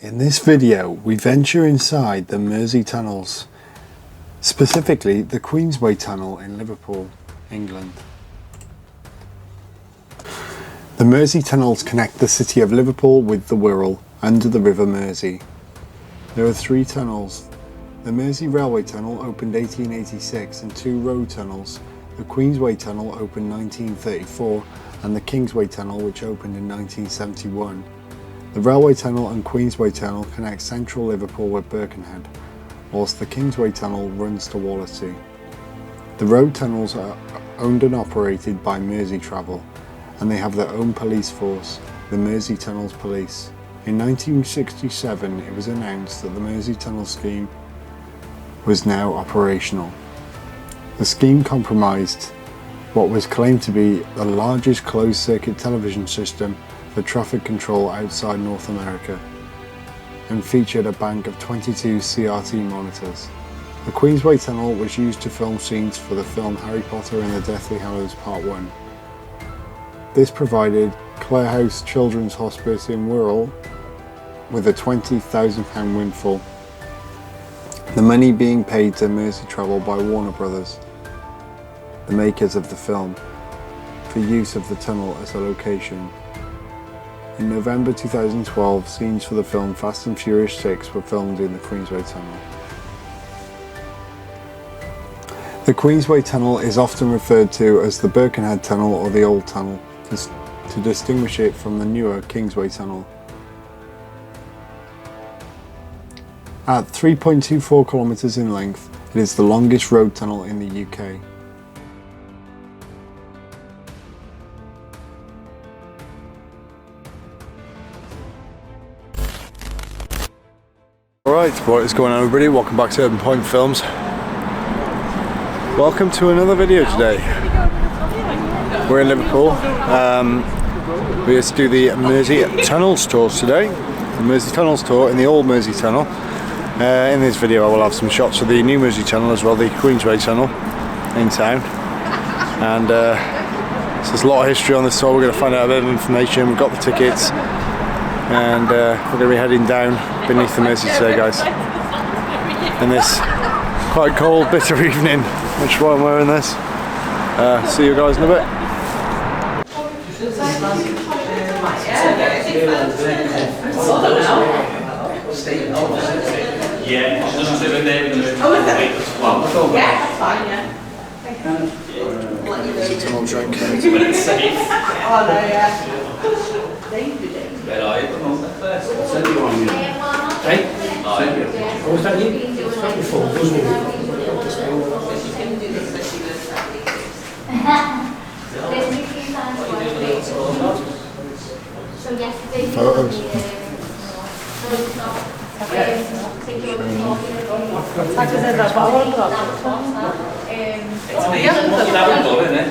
In this video, we venture inside the Mersey Tunnels, specifically the Queensway Tunnel in Liverpool, England. The Mersey Tunnels connect the city of Liverpool with the Wirral under the River Mersey. There are three tunnels. The Mersey Railway Tunnel opened 1886 and two road tunnels. The Queensway Tunnel opened 1934 and the Kingsway Tunnel, which opened in 1971. The Railway Tunnel and Queensway Tunnel connect central Liverpool with Birkenhead, whilst the Kingsway Tunnel runs to Wallasey. The road tunnels are owned and operated by Mersey Travel, and they have their own police force, the Mersey Tunnels Police. In 1967, it was announced that the Mersey Tunnel scheme was now operational. The scheme comprised what was claimed to be the largest closed-circuit television system for traffic control outside North America, and featured a bank of 22 CRT monitors. The Queensway Tunnel was used to film scenes for the film Harry Potter and the Deathly Hallows Part 1. This provided Clare House Children's Hospice in Wirral with a £20,000 windfall, the money being paid to Mersey Travel by Warner Brothers, the makers of the film, for use of the tunnel as a location. In November 2012, scenes for the film Fast and Furious 6 were filmed in the Queensway Tunnel. The Queensway Tunnel is often referred to as the Birkenhead Tunnel or the Old Tunnel, to distinguish it from the newer Kingsway Tunnel. At 3.24 kilometres in length, it is the longest road tunnel in the UK. Alright, what is going on everybody? Welcome back to UrbanPointFilms. Welcome to another video today. We're in Liverpool. We're here to do the Mersey Tunnels tours today. The Mersey Tunnels tour in the old Mersey Tunnel. In this video I will have some shots of the new Mersey Tunnel as well, the Queensway Tunnel in town. And so there's a lot of history on this tour. We're going to find out a bit of information. We've got the tickets. And we're going to be heading down beneath the Mersey today, guys, in this quite cold, bitter evening, which is why I'm wearing this. See you guys in a bit. Yeah, she doesn't live in there. Yeah, that's fine, yeah. It's a tunnel drink. It's when it's safe. Oh no, yeah. Where are you? Send you on you. Hey? Oh, was that you? It's 24, wasn't it? Photos. That's what I want. That one done, isn't it?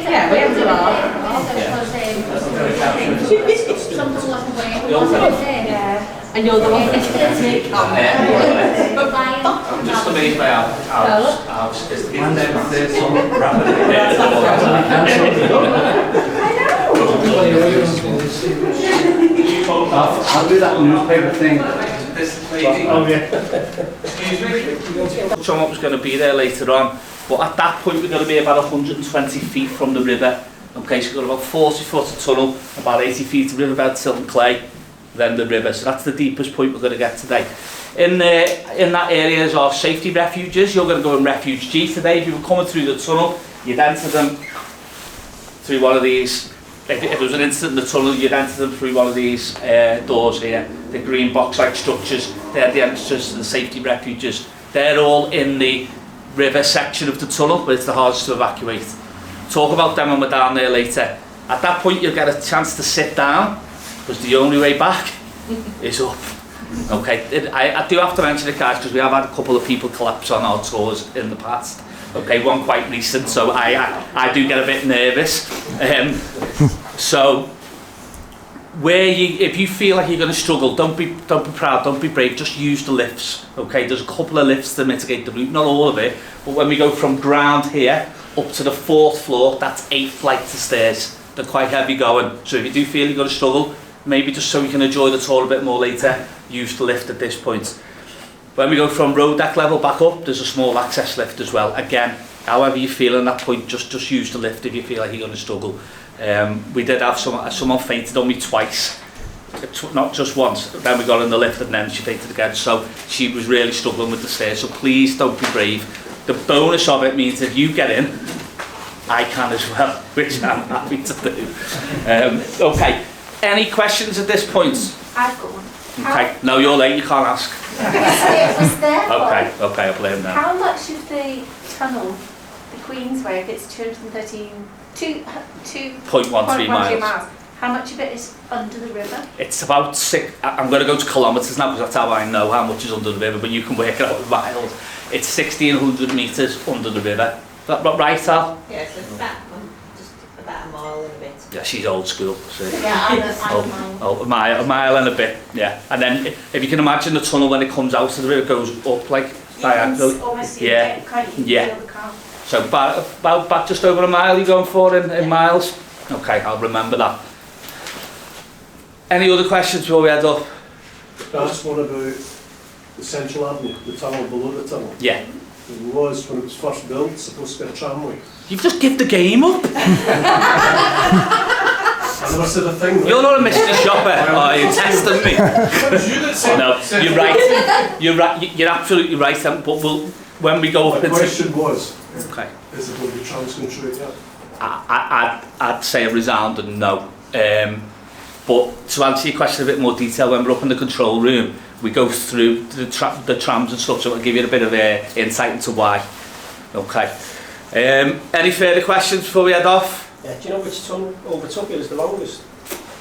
Yeah, we have to and you're the one that's going to take on there. I'm just amazed by how sophisticated and then there's some rapid I'll do that newspaper thing. This lady. Oh yeah. Excuse me. Someone was going to be there later on, but at that point we're going to be about 120 feet from the river. Okay, so we've got about 40 foot of tunnel, about 80 feet of riverbed, silt and clay, then the river. So that's the deepest point we're going to get today. In that area is our safety refuges. You're going to go in Refuge G today. If you were coming through the tunnel, you'd enter them through one of these. If there was an incident in the tunnel, you'd enter them through one of these doors here, the green box-like structures. They're the entrances to the safety refuges. They're all in the river section of the tunnel, but it's the hardest to evacuate. Talk about them when we're down there later. At that point, you'll get a chance to sit down, because the only way back is up. Okay, I do have to mention it, guys, because we have had a couple of people collapse on our tours in the past. Okay, one quite recent, so I do get a bit nervous. So, if you feel like you're going to struggle, don't be proud, don't be brave. Just use the lifts. Okay, there's a couple of lifts to mitigate the route, not all of it. But when we go from ground here up to the 4th floor, that's 8 flights of stairs. They're quite heavy going. So if you do feel you're going to struggle, maybe just so you can enjoy the tour a bit more later, use the lift at this point. When we go from road deck level back up, there's a small access lift as well. Again, however you feel in that point, just use the lift if you feel like you're going to struggle. We did have someone fainted on me twice, not just once. Then we got in the lift and then she fainted again. So she was really struggling with the stairs. So please don't be brave. The bonus of it means if you get in, I can as well, which I'm happy to do. Okay, any questions at this point? I've got one. Okay, no, you're late, you can't ask. It was there. Okay, I'll blame that. How much of the tunnel, the Queensway, if it's 0.13 miles. How much of it is under the river? It's about 6, I'm going to go to kilometres now because that's how I know how much is under the river, but you can work it out with miles. It's 1,600 metres under the river. Is that right, Al? Yeah, so it's just about a mile and a bit. Yeah, she's old school. So. Yeah, I'm a mile. A mile and a bit, yeah. And then if you can imagine the tunnel when it comes out of the river, it goes up like diagonally. Yeah. So about just over a mile you're going for in miles? Okay, I'll remember that. Any other questions before we head up? That's one about the Central Avenue, the tunnel below the tunnel. Yeah. It was, when it was first built, supposed to be a tramway. You've just give the game up. I never said a thing. You're not a mystery shopper, are you? Testing me. No, you're right. You're right. You're absolutely right. But when we go up The into... question was, Okay. is it going to be trams going through it yet? I'd say a resounding no. But to answer your question in a bit more detail, when we're up in the control room, we go through the trams and stuff, so it'll give you a bit of insight into why. Okay. Any further questions before we head off? Yeah, do you know which tunnel overtook it as the longest?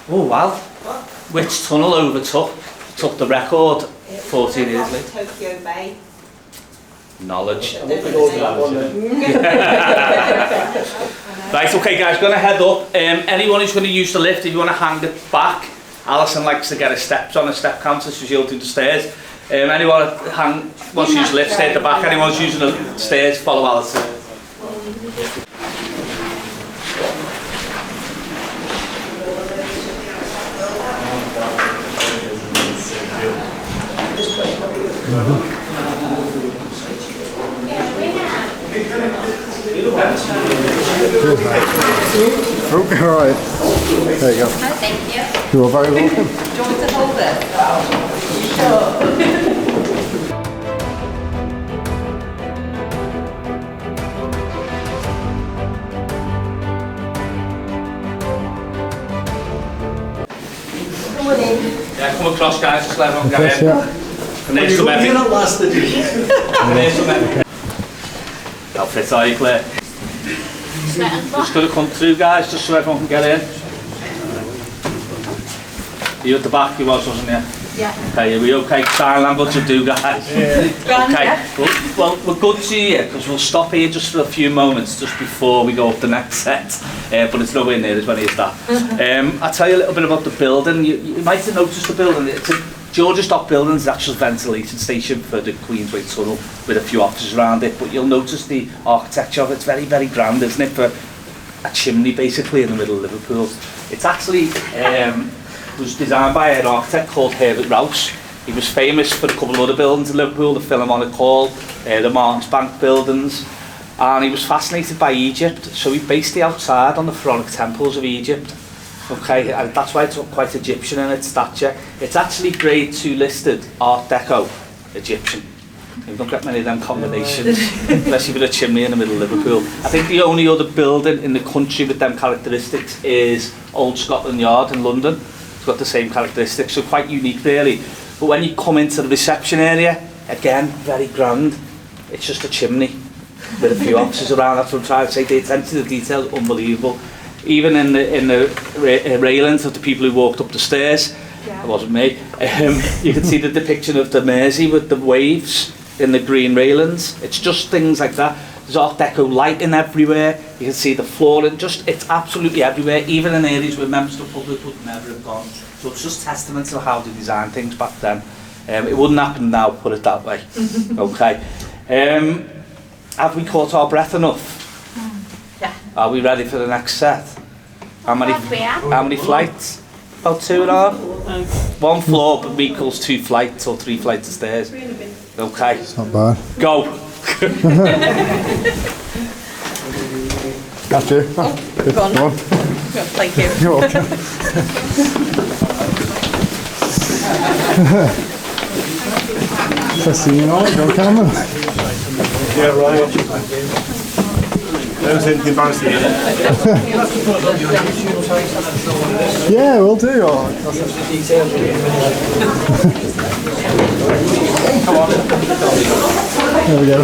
Oh, wow. What? Which tunnel took the record 14 years later? Tokyo Bay. Knowledge. I'm looking over that one then. Right, okay guys, going to head up. Anyone who's going to use the lift, if you want to hang it back, Alison likes to get her steps on a step counter, so she'll do the stairs. Anyone wants to use the lift, stay at the back. Anyone who's using the stairs, follow Alison. Okay, all right. There you go. Oh, thank you. You are very welcome. Do you want me to hold it? Sure. Come on in. Yeah, come across guys, just let everyone get in. And there's some heavy. Not last the day. And there's some heavy. Outfit, are you clear? Just going to come through guys, just so everyone can get in. You at the back, you was, wasn't you? Yeah. Okay, are we okay? Sign language will do guys. Grand, Okay, yeah. well we're good to see you because we'll stop here just for a few moments just before we go up the next set, but it's nowhere near as many as that. I'll tell you a little bit about the building. You might have noticed the building. It's a Georgia Stock building is the actual ventilation station for the Queensway tunnel with a few offices around it, but you'll notice the architecture of it. It's very, very grand, isn't it, for a chimney basically in the middle of Liverpool. It's actually was designed by an architect called Herbert Rouse. He was famous for a couple of other buildings in Liverpool, the Philharmonic Hall, the Martin's Bank buildings, and he was fascinated by Egypt, so he based the outside on the pharaonic temples of Egypt. Okay, and that's why it's quite Egyptian in its stature. It's actually grade 2 listed Art Deco Egyptian. You don't get many of them combinations, especially with a chimney in the middle of Liverpool. I think the only other building in the country with them characteristics is Old Scotland Yard in London. It's got the same characteristics, so quite unique really. But when you come into the reception area, again, very grand. It's just a chimney with a few offices around. That's what I'm trying to say. The attention to the detail is unbelievable. Even in the railings of the people who walked up the stairs, Yeah. it wasn't me, you can see the depiction of the Mersey with the waves in the green railings. It's just things like that. There's Art Deco lighting everywhere. You can see the flooring, it's absolutely everywhere, even in areas where members of the public would never have gone. So it's just testament to how they designed things back then. It wouldn't happen now, put it that way. Okay. Have we caught our breath enough? Yeah. Are we ready for the next set? How many Yes, we are. how many flights? About 2.5. 1 floor but equals 2 flights or 3 flights of stairs. Okay. It's not bad. Go. Got you. Go on. Go on. Thank you. You're welcome. Testing you know, go camera. Yeah, right. That was embarrassing. Yeah, we'll do. There we go.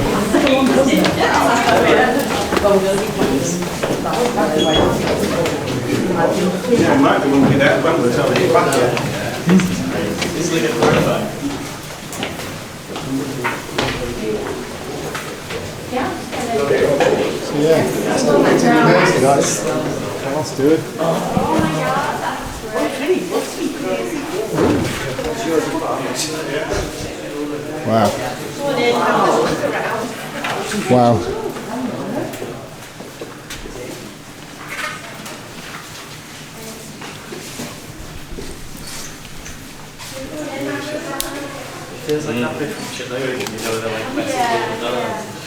Yeah, it might be one that when we're telling you back here. Yeah, that's not amazing, guys. Let's do it. Wow. Wow. Feels like that bit from Chile, you know, they're like Mexico.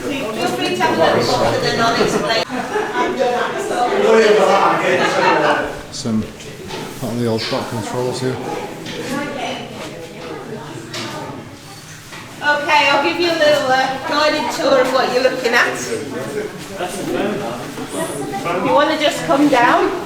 Feel free to have a look and then I'll explain. Some part of the old shop controls here. Okay, I'll give you a little guided tour of what you're looking at. You want to just come down?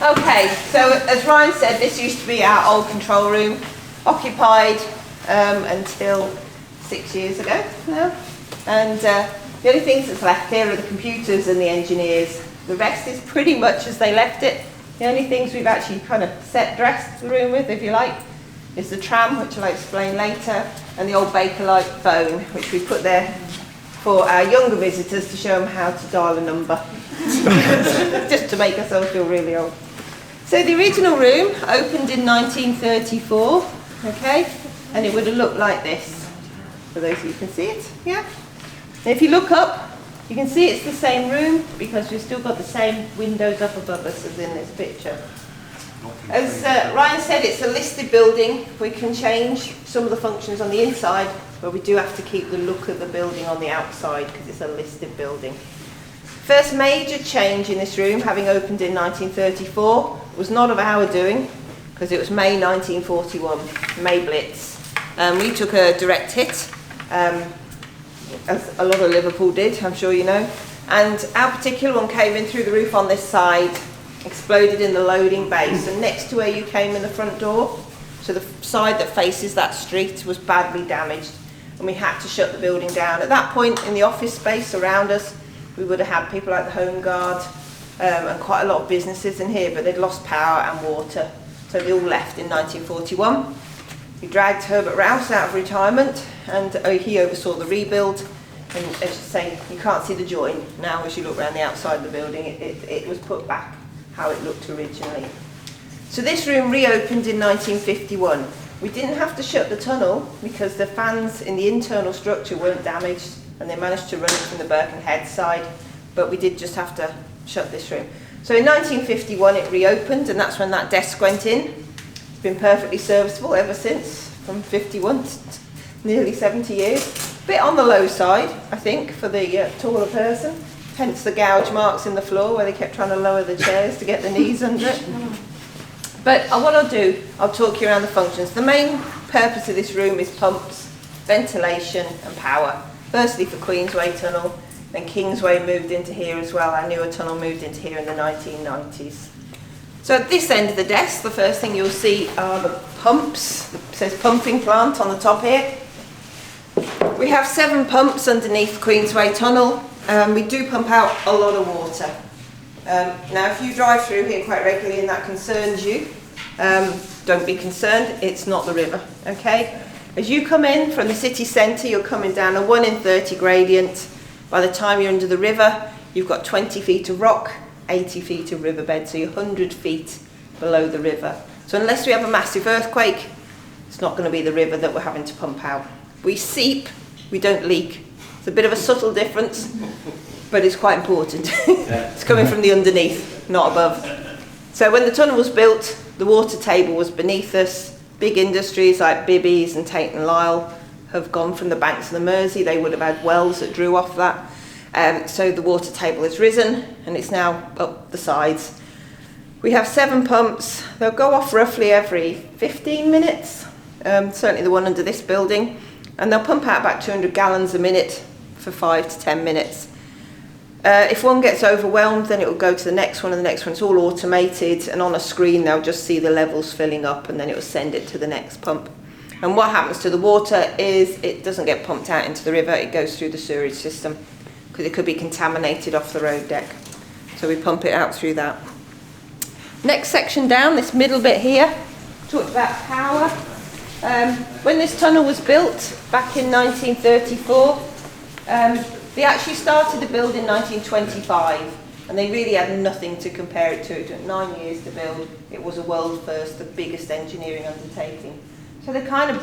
Okay, so as Ryan said, this used to be our old control room, occupied until 6 years ago now. And the only things that's left here are the computers and the engineers. The rest is pretty much as they left it. The only things we've actually kind of dressed the room with, if you like, is the tram, which I'll explain later, and the old Bakelite phone, which we put there for our younger visitors to show them how to dial a number, just to make ourselves feel really old. So the original room opened in 1934, okay, and it would have looked like this, for those of you who can see it, yeah? And if you look up, you can see it's the same room because we've still got the same windows up above us as in this picture. As Ryan said, it's a listed building. We can change some of the functions on the inside, but we do have to keep the look of the building on the outside because it's a listed building. First major change in this room, having opened in 1934, was not of our doing because it was May 1941, May Blitz. We took a direct hit. As a lot of Liverpool did, I'm sure you know. And our particular one came in through the roof on this side, exploded in the loading bay. So next to where you came in the front door, so the side that faces that street was badly damaged. And we had to shut the building down. At that point in the office space around us, we would have had people like the Home Guard and quite a lot of businesses in here, but they'd lost power and water. So they all left in 1941. We dragged Herbert Rouse out of retirement and he oversaw the rebuild. And as you say, you can't see the join now as you look around the outside of the building. It was put back how it looked originally. So this room reopened in 1951. We didn't have to shut the tunnel because the fans in the internal structure weren't damaged and they managed to run it from the Birkenhead side, but we did just have to shut this room. So in 1951 it reopened and that's when that desk went in. It's been perfectly serviceable ever since, from 51 to nearly 70 years. Bit on the low side, I think, for the taller person. Hence the gouge marks in the floor where they kept trying to lower the chairs to get the knees under it. But what I'll do, I'll talk you around the functions. The main purpose of this room is pumps, ventilation and power. Firstly for Queensway Tunnel, then Kingsway moved into here as well. Our newer tunnel moved into here in the 1990s. So at this end of the desk, the first thing you'll see are the pumps. It says pumping plant on the top here. We have 7 pumps underneath Queensway Tunnel. We do pump out a lot of water. Now if you drive through here quite regularly and that concerns you, don't be concerned, it's not the river, okay? As you come in from the city centre, you're coming down a 1 in 30 gradient. By the time you're under the river, you've got 20 feet of rock, 80 feet of riverbed, so you're 100 feet below the river. So unless we have a massive earthquake, it's not going to be the river that we're having to pump out. We seep, we don't leak. It's a bit of a subtle difference, but it's quite important. It's coming from the underneath, not above. So when the tunnel was built, the water table was beneath us. Big industries like Bibby's and Tate and Lyle have gone from the banks of the Mersey. They would have had wells that drew off that. So the water table has risen and it's now up the sides. We have 7 pumps. They'll go off roughly every 15 minutes, certainly the one under this building, and they'll pump out about 200 gallons a minute for 5 to 10 minutes. If one gets overwhelmed, then it will go to the next one, and the next one's all automated, and on a screen they'll just see the levels filling up, and then it will send it to the next pump. And what happens to the water is it doesn't get pumped out into the river, it goes through the sewerage system, because it could be contaminated off the road deck. So we pump it out through that. Next section down, this middle bit here, talked about power. When this tunnel was built back in 1934, they actually started the build in 1925, and they really had nothing to compare it to. It took 9 years to build. It was a world first, the biggest engineering undertaking. So they kind of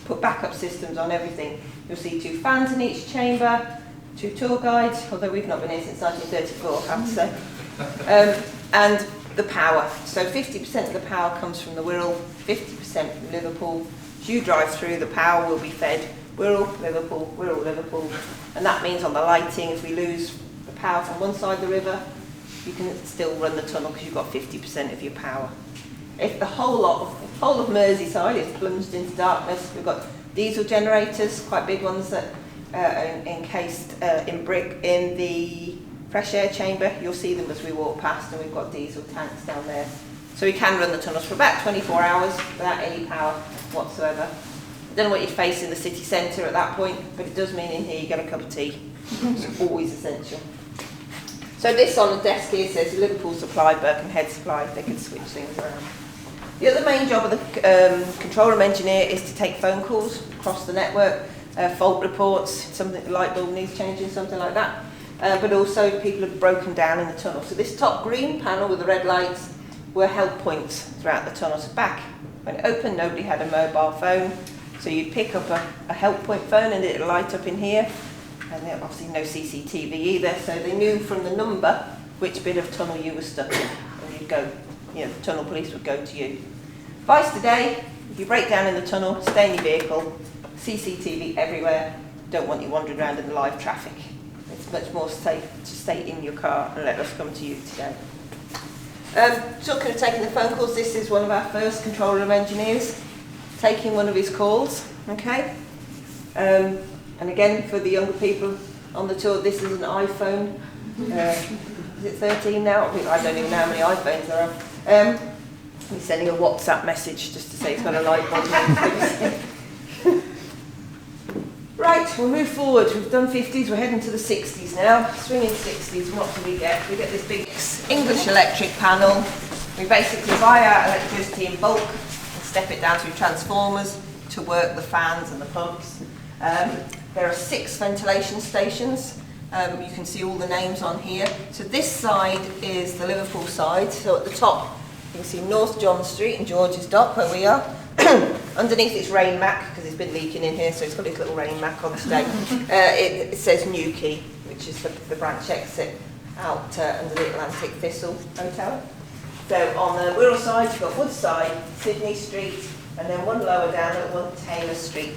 put backup systems on everything. You'll see 2 fans in each chamber, 2 tour guides, although we've not been here since 1934, I have to say. And the power. So 50% of the power comes from the Wirral, 50% from Liverpool. As you drive through, the power will be fed Wirral, Liverpool, Wirral, Liverpool. And that means on the lighting, if we lose the power from one side of the river, you can still run the tunnel because you've got 50% of your power. If the whole of Merseyside is plunged into darkness, we've got diesel generators, quite big ones that are encased in brick in the fresh air chamber. You'll see them as we walk past, and we've got diesel tanks down there. So we can run the tunnels for about 24 hours without any power whatsoever. I don't know what you face in the city centre at that point, but it does mean in here you get a cup of tea. It's always essential. So this on the desk here says Liverpool supply, Birkenhead supply. They can switch things around. The other main job of the control room engineer is to take phone calls across the network, fault reports, something, the light bulb needs changing, something like that. But also people have broken down in the tunnel. So this top green panel with the red lights were help points throughout the tunnel. So back when it opened, nobody had a mobile phone. So you'd pick up a help point phone and it'd light up in here. And there obviously no CCTV either, so they knew from the number which bit of tunnel you were stuck in. And you'd go, the tunnel police would go to you. Advice today, if you break down in the tunnel, stay in your vehicle, CCTV everywhere, don't want you wandering around in the live traffic. It's much more safe to stay in your car and let us come to you today. Talking of taking the phone calls, this is one of our first control room engineers taking one of his calls, okay? And again, for the younger people on the tour, this is an iPhone. Is it 13 now? I don't even know how many iPhones there are. He's sending a WhatsApp message just to say he's got a light bulb. Right, we'll move forward. We've done 50s, we're heading to the 60s now. Swinging 60s, and what do we get? We get this big English electric panel. We basically buy our electricity in bulk and step it down through transformers to work the fans and the pumps. There are 6 ventilation stations. You can see all the names on here. So this side is the Liverpool side. So at the top, you can see North John Street and George's Dock, where we are. Underneath it's rain mac, because it's been leaking in here, so it's got its little rain mac on today. It says Newquay, which is the branch exit out under the Atlantic Thistle Hotel. So on the Wirral side, you've got Woodside, Sydney Street, and then one lower down at 1 Taylor Street,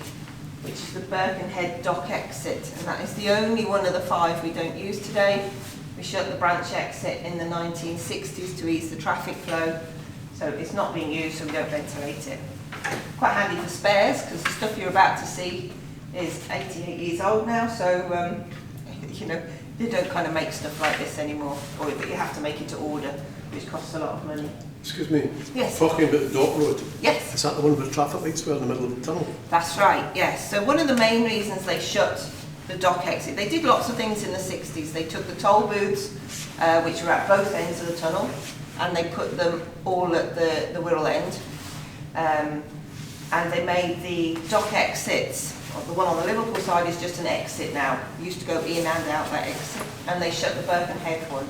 which is the Birkenhead dock exit, and that is the only one of the 5 we don't use today. We shut the branch exit in the 1960s to ease the traffic flow, so it's not being used, so we don't ventilate it. Quite handy for spares, because the stuff you're about to see is 88 years old now, so they don't kind of make stuff like this anymore, but you have to make it to order, which costs a lot of money. Excuse me. Yes. Talking about the dock road. Yes. Is that the one with the traffic lights were in the middle of the tunnel? That's right, yes. So one of the main reasons they shut the dock exit, they did lots of things in the 60s. They took the toll booths, which were at both ends of the tunnel, and they put them all at the Wirral end. and they made the dock exits. The one on the Liverpool side is just an exit now. It used to go in and out that exit, and they shut the Birkenhead one.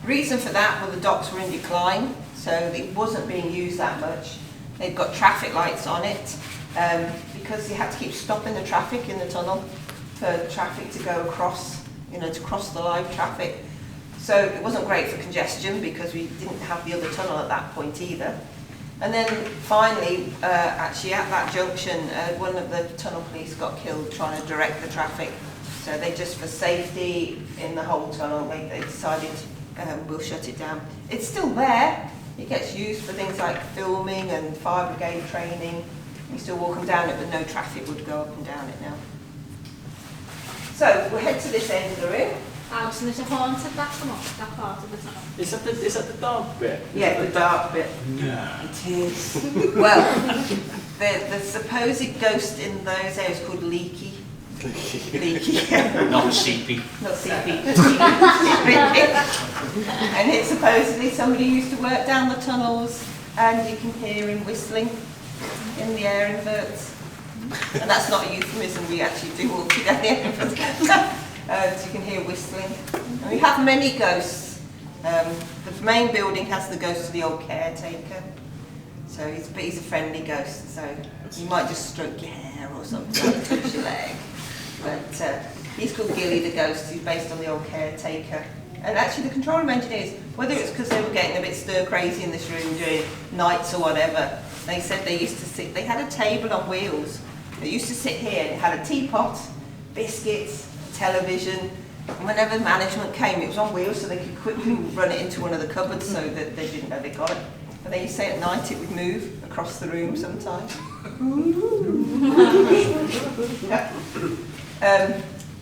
Reason for that were the docks were in decline, so it wasn't being used that much. They've got traffic lights on it because you had to keep stopping the traffic in the tunnel for traffic to go across, to cross the live traffic. So it wasn't great for congestion because we didn't have the other tunnel at that point either. And then finally, actually at that junction, one of the tunnel police got killed trying to direct the traffic. So they just, for safety in the whole tunnel, they decided we'll shut it down. It's still there. It gets used for things like filming and fire brigade training. You still walk them down it, but no traffic would go up and down it now. So we'll head to this end of the room. Alison, is it haunted, that tunnel, that part of the tunnel? Is that the dark bit? Yeah, the dark bit. No. It is. Well, the supposed ghost in those areas called Leaky. Leaky. Not seepy. Not seepy. And it's supposedly somebody used to work down the tunnels, and you can hear him whistling in the air inverts. And that's not a euphemism, we actually do walk down the air inverts. So you can hear whistling. And we have many ghosts. The main building has the ghost of the old caretaker. So he's a friendly ghost, so you might just stroke your hair or something, like touch your leg. But he's called Gilly the Ghost, he's based on the old caretaker. And actually the control room engineers, whether it's because they were getting a bit stir crazy in this room during nights or whatever, they said they used to sit, they had a table on wheels. They used to sit here and it had a teapot, biscuits, television, and whenever management came it was on wheels so they could quickly run it into one of the cupboards so that they didn't know they got it. But they used to say at night it would move across the room sometimes.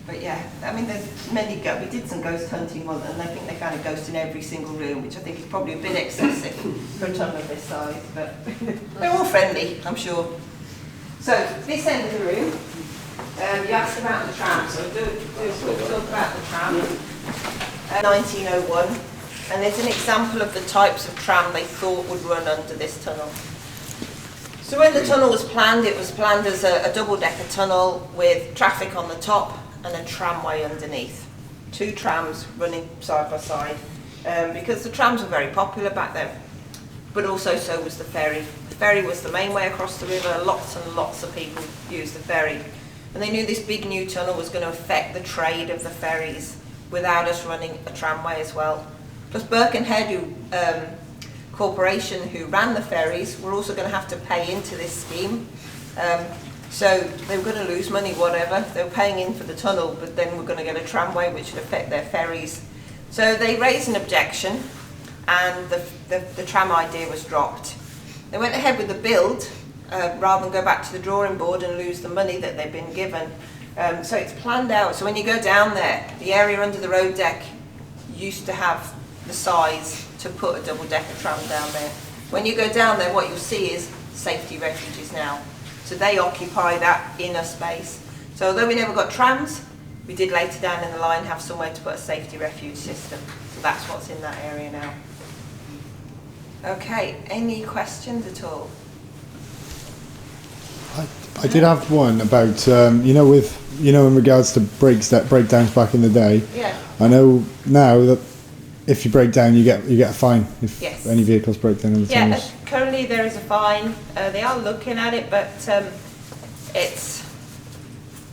But yeah, I mean there's many, we did some ghost hunting once and I think they found a ghost in every single room, which I think is probably a bit excessive for a tunnel of this size, but they're all friendly, I'm sure. So this end of the room, you asked about the tram, so do a quick talk about the tram. 1901, and there's an example of the types of tram they thought would run under this tunnel. So when the tunnel was planned, it was planned as a double-decker tunnel with traffic on the top and a tramway underneath. Two trams running side by side, because the trams were very popular back then, but also so was the ferry. The ferry was the main way across the river, lots and lots of people used the ferry. And they knew this big new tunnel was going to affect the trade of the ferries without us running a tramway as well. Plus Birkenhead, corporation who ran the ferries, were also going to have to pay into this scheme. So they were going to lose money, whatever. They were paying in for the tunnel, but then we're going to get a tramway which would affect their ferries. So they raised an objection, and the tram idea was dropped. They went ahead with the build, rather than go back to the drawing board and lose the money that they've been given. So it's planned out. So when you go down there, the area under the road deck used to have the size to put a double-decker tram down there. When you go down there, what you'll see is safety refuges now. So they occupy that inner space. So although we never got trams, we did later down in the line have somewhere to put a safety refuge system. So that's what's in that area now. Okay, any questions at all? I did have one about in regards to breakdowns back in the day. Yeah. I know now that if you break down, you get a fine if Yes. any vehicles break down in the Yeah, tunnels. currently there is a fine. They are looking at it, but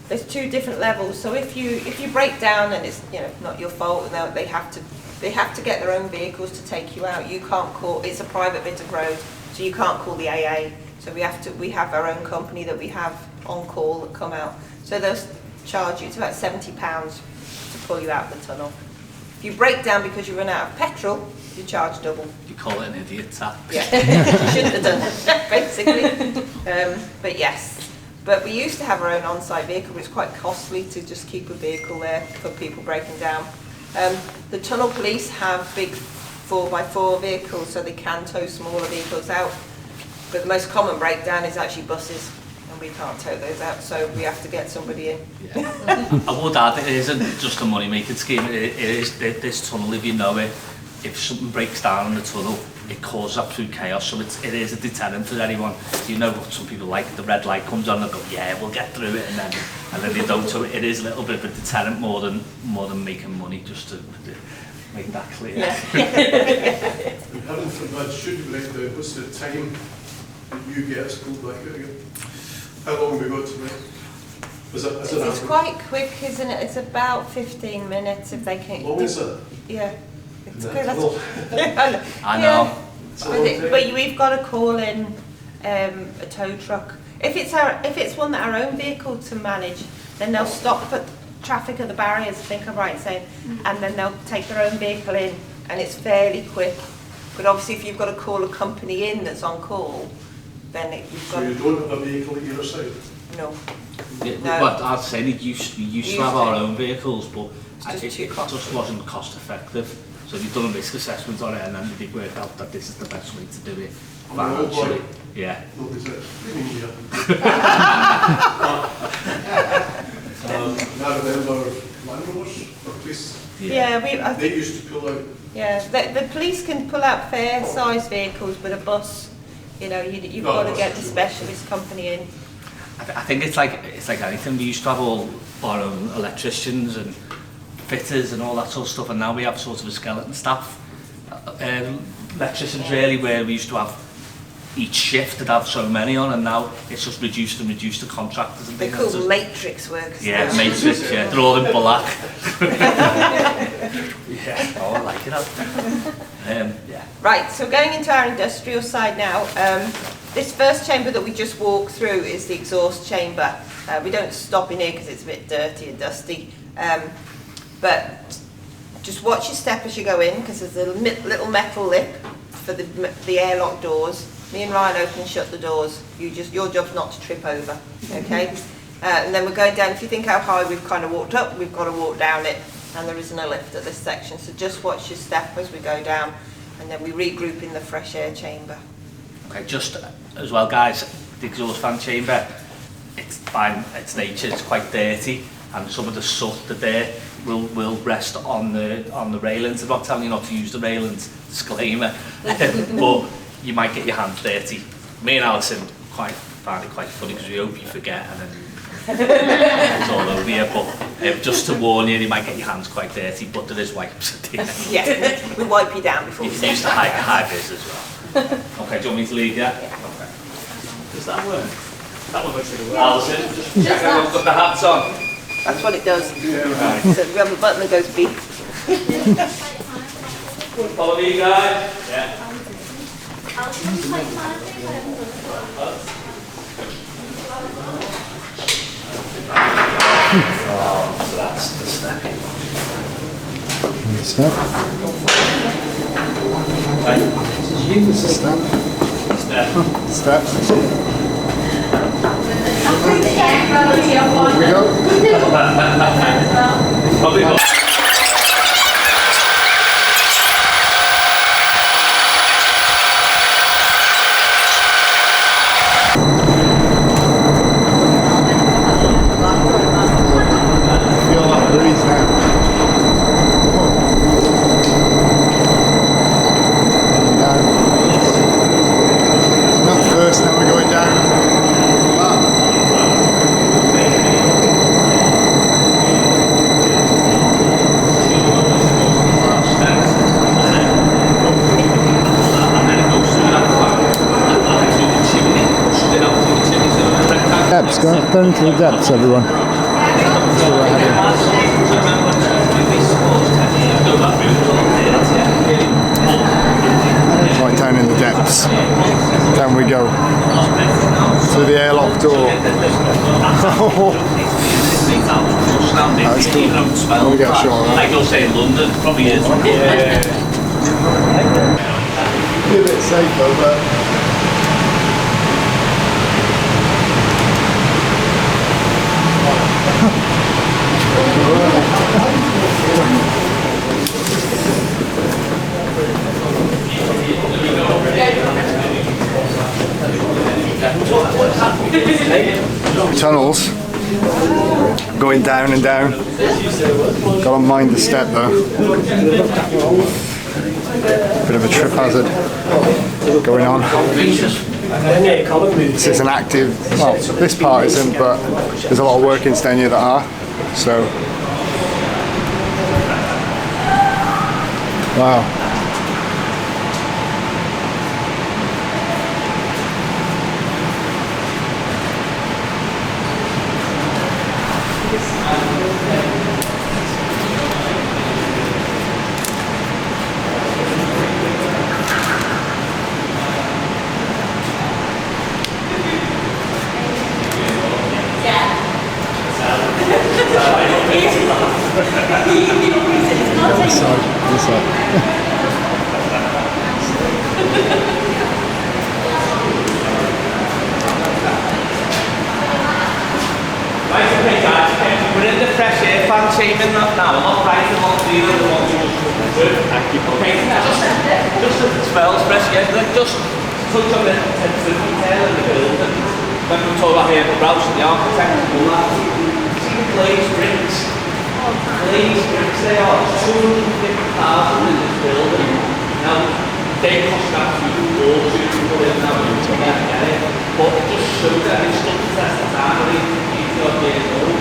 there's two different levels. So if you break down and it's not your fault, they have to get their own vehicles to take you out. You can't call. It's a private bit of road, so you can't call the AA. So we have our own company that we have on call that come out. So they'll charge you, it's about £70 to pull you out of the tunnel. If you break down because you run out of petrol, you charge double. You call it an idiot tax. Yeah, you shouldn't have done that, basically. But yes, but we used to have our own on-site vehicle, but it's quite costly to just keep a vehicle there for people breaking down. The tunnel police have big 4x4 vehicles, so they can tow smaller vehicles out. But the most common breakdown is actually buses, and we can't tow those out, so we have to get somebody in. Yeah. I would add, it isn't just a money-making scheme. It is this tunnel, if you know it, if something breaks down in the tunnel, it causes absolute chaos, so it is a deterrent for anyone. You know what some people like, the red light comes on and go, yeah, we'll get through it, and then they don't. So it is a little bit of a deterrent more than making money, just to make that clear. And from that, should you like what's the time that you get us pulled back out again? How long have we got to wait? It's quite quick, isn't it? It's about 15 minutes if they can. Long is it? Yeah. It's good. I know. But we've got to call in a tow truck. If it's one that our own vehicle to manage, then they'll stop at traffic at the barriers, I think I'm right in saying, and then they'll take their own vehicle in, and it's fairly quick. But obviously if you've got to call a company in that's on call, then you've got So you don't have a vehicle at your side? No. Yeah, No. but I'd say we used to have our own vehicles, but it too costly. just wasn't cost effective. So you've done a risk assessment on it, and then they worked out that this is the best way to do it financially. Yeah. Nobody's it. I remember landlords or police. Yeah, They used to pull out. yeah. The police can pull out fair size vehicles, but a bus, you've got to get the specialist company in. I think it's like anything. We used to have all our own electricians and fitters and all that sort of stuff, and now we have sort of a skeleton staff. Electricians really, where we used to have each shift would have so many on, and now it's just reduced the contractors and They're things. called matrix workers. Yeah, matrix, yeah, they're all in black. Yeah, oh, I like it. Yeah. Right, so going into our industrial side now, this first chamber that we just walked through is the exhaust chamber. We don't stop in here because it's a bit dirty and dusty, but just watch your step as you go in, because there's a little metal lip for the airlock doors. Me and Ryan open and shut the doors. Your job's not to trip over, okay? And then we're going down. If you think how high we've kind of walked up, we've got to walk down it, and there isn't a lift at this section. So just watch your step as we go down, and then we regroup in the fresh air chamber. Okay, just as well, guys, the exhaust fan chamber, it's by its nature, it's quite dirty, and some of the soot, the dirt, will rest on the railings. I'm not telling you not to use the railings, disclaimer, but you might get your hands dirty. Me and Alison find it quite funny because we hope you forget and then it's all over you. But just to warn you, you might get your hands quite dirty, but there is wipes at the end. Yeah, we wipe you down before You we can use the high vis as well. Okay, do you want me to leave you? Okay. Does that work? That one looks really well. Alison, just check out I've got the hats on. That's what it does. Yeah, right. So we have a button that goes beep. Follow me, guys. Yeah. So that's the step. Step. Right. Step. Step. Step. We go. Probably not. Feel that breeze now. Down. Not first, now we're going down. Depths, go into the depths, everyone. Right down in the depths. Down we go. Through the airlock door. That's cool. Oh, we get a shot of that. Like you'll say in London, probably is. Yeah. Be a bit safer, but tunnels going down and down. Gotta mind the step though. Bit of a trip hazard going on. This is an active, well, this part isn't, but there's a lot of workings down here that are. So, wow. We're in the fresh air fan chamber now. I'm not writing a lot of these other ones. Okay, just as it smells fresh air, just touch on the detail in the building. When we talk about here, the Rouse and the architect and all that, see the glazed bricks. Glazed bricks, they are 250,000 in this building. Now, they cost absolutely fortune to put in now, you can't get it. But it just shows that it's stood the test of time, years old.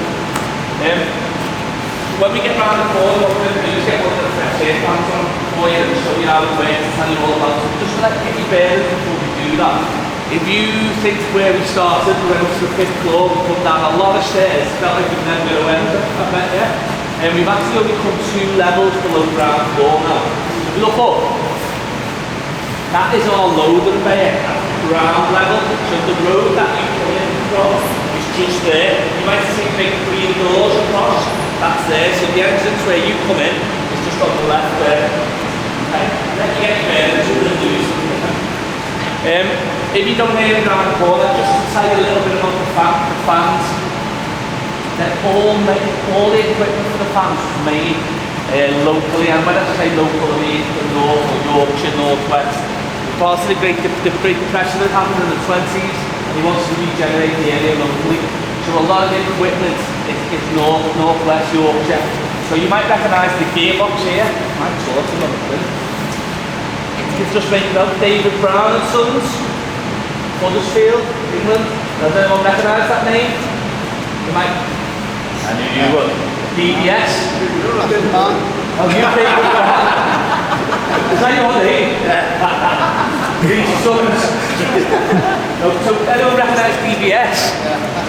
When we get round the corner, what we're going to do is get one of the fresh air fans on for you and show you how it works and tell you all about it. Just to let you get your bearings before we do that. If you think where we started, we went up to the 5th floor, we come down a lot of stairs, felt like we've never going to end, I bet, yeah? And we've actually only come 2 levels below ground floor now. If you look up, that is our loading bay at ground level. So the road that you come in from is just there. You might see big green doors across. That's there. So the entrance where you come in is just on the left there. Okay. Let you get your bearings, we're going to do something. If you don't hear it around the corner, just to tell you a little bit about the fans. They're all the equipment for the fans is made locally, and when I say local, I mean the North or Yorkshire, Northwest. Part of the Great Depression that happened in the 20s, and he wants to regenerate the area locally. So a lot of the equipment is Northwest Yorkshire. So you might recognise the gearbox here. I saw it on the print. It's just making out David Brown and Sons, Huddersfield, England. Does anyone recognise that name? You might. I knew you would. DBS. Oh, you David Brown. Is that your name? These Sons. So I don't recognise DBS.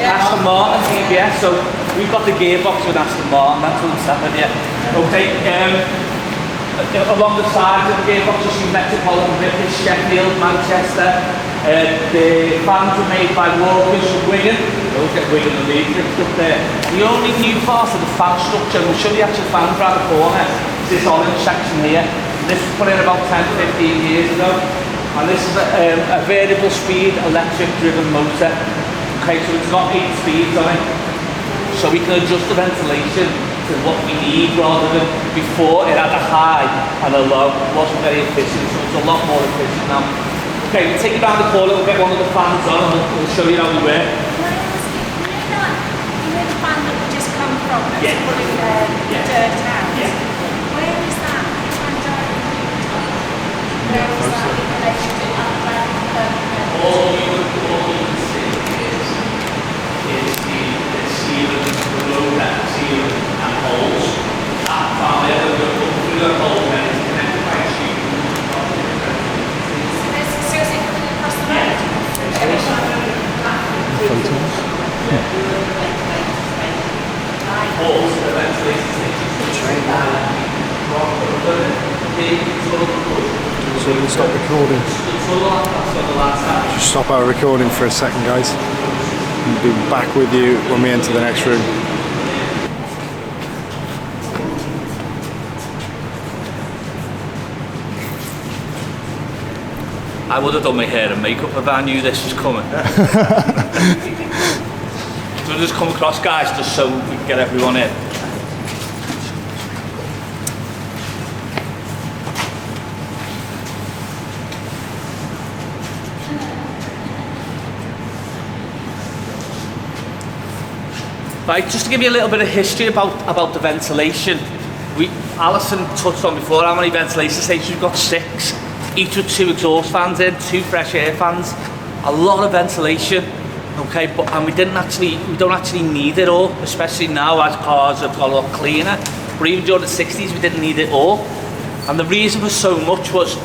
Aston Martin DBS. So we've got the gearbox with Aston Martin. That's what I'm saying, yeah. Okay. Along the sides of the gearbox, you see Metropolitan British, Sheffield, Manchester. The fans were made by Walkers from Wigan. You always get Wigan and Leeds mixed up there. The only new part of the fan structure, and we'll show you actual fans around the corner, is this orange section here. This was put in about 10-15 years ago. And this is a variable speed electric driven motor. Okay, so it's got 8 speeds on it. So we can adjust the ventilation to what we need rather than before it had a high and a low. It wasn't very efficient, so it's a lot more efficient now. Okay, we'll take it down the corner, we'll get one of the fans on and we'll show you how they work. You know the fan that we just come from, that's pulling the dirt out? Yeah. Where is that? Where is that in relation to All you can see is the ceiling, the low level ceiling and holes. That fan there, we're going to put through the hole and it's connected by a tube. So is it coming across the road? Photos. Holes, the ventilation station. So we'll stop recording. Just stop our recording for a second, guys. We'll be back with you when we enter the next room. I would have done my hair and makeup if I knew this was coming. So we'll just come across, guys, just so we can get everyone in. Right, just to give you a little bit of history about the ventilation. Alison touched on before how many ventilation stations we've got. 6, each with 2 exhaust fans in, 2 fresh air fans, a lot of ventilation. Okay, and we don't actually need it all, especially now as cars have got a lot cleaner. But even during the 60s, we didn't need it all. And the reason for so much was,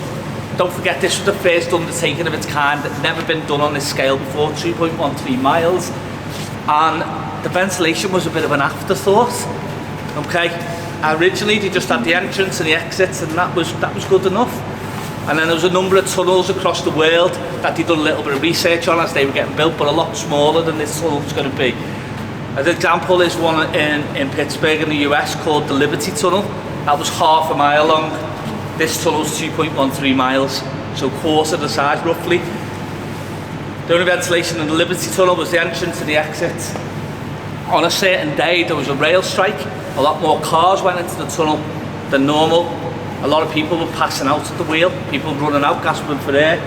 don't forget, this was the first undertaking of its kind that never been done on this scale before, 2.13 miles. And the ventilation was a bit of an afterthought. Okay, originally they just had the entrance and the exits, and that was good enough. And then there was a number of tunnels across the world that they'd done a little bit of research on as they were getting built, but a lot smaller than this tunnel was going to be. An example is one in Pittsburgh in the US called the Liberty Tunnel. That was half a mile long. This tunnel was 2.13 miles, so quarter the size roughly. The only ventilation in the Liberty Tunnel was the entrance and the exit. On a certain day there was a rail strike. A lot more cars went into the tunnel than normal. A lot of people were passing out at the wheel, people were running out, gasping for air.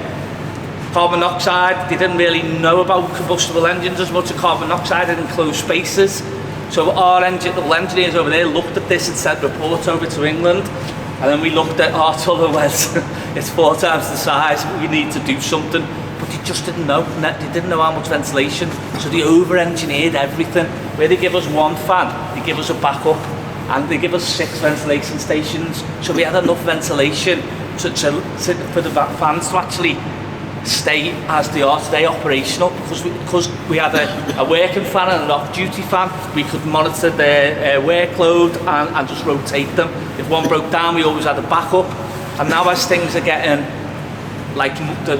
Carbon monoxide, they didn't really know about combustible engines as much as carbon monoxide in enclosed spaces. So our engineers over there looked at this and sent reports over to England. And then we looked at our tunnel, it's 4 times the size, we need to do something. But they just didn't know, they didn't know how much ventilation. So they over-engineered everything. Where they give us 1 fan, they give us a backup. And they give us 6 ventilation stations, so we had enough ventilation for the fans to actually stay as they are today, operational, because we had a working fan and an off-duty fan. We could monitor their workload and just rotate them. If one broke down, we always had a backup. And now as things are getting, like the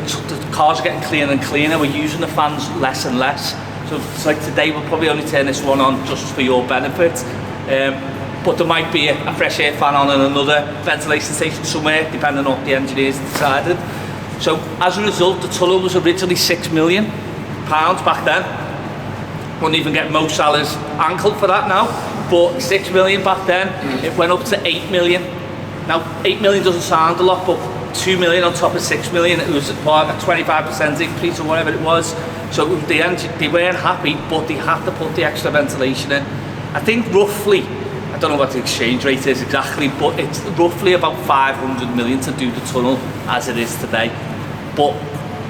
cars are getting cleaner and cleaner, we're using the fans less and less. So it's like today we'll probably only turn this one on just for your benefit. But there might be a fresh air fan on in another ventilation station somewhere, depending on what the engineers decided. So as a result, the tunnel was originally £6 million back then. Wouldn't even get Mo Salah's ankle for that now, but 6 million back then. It went up to 8 million. Now 8 million doesn't sound a lot, but 2 million on top of 6 million, it was about a 25% increase or whatever it was. So they weren't happy, but they had to put the extra ventilation in. I think roughly, I don't know what the exchange rate is exactly, but it's roughly about 500 million to do the tunnel as it is today. But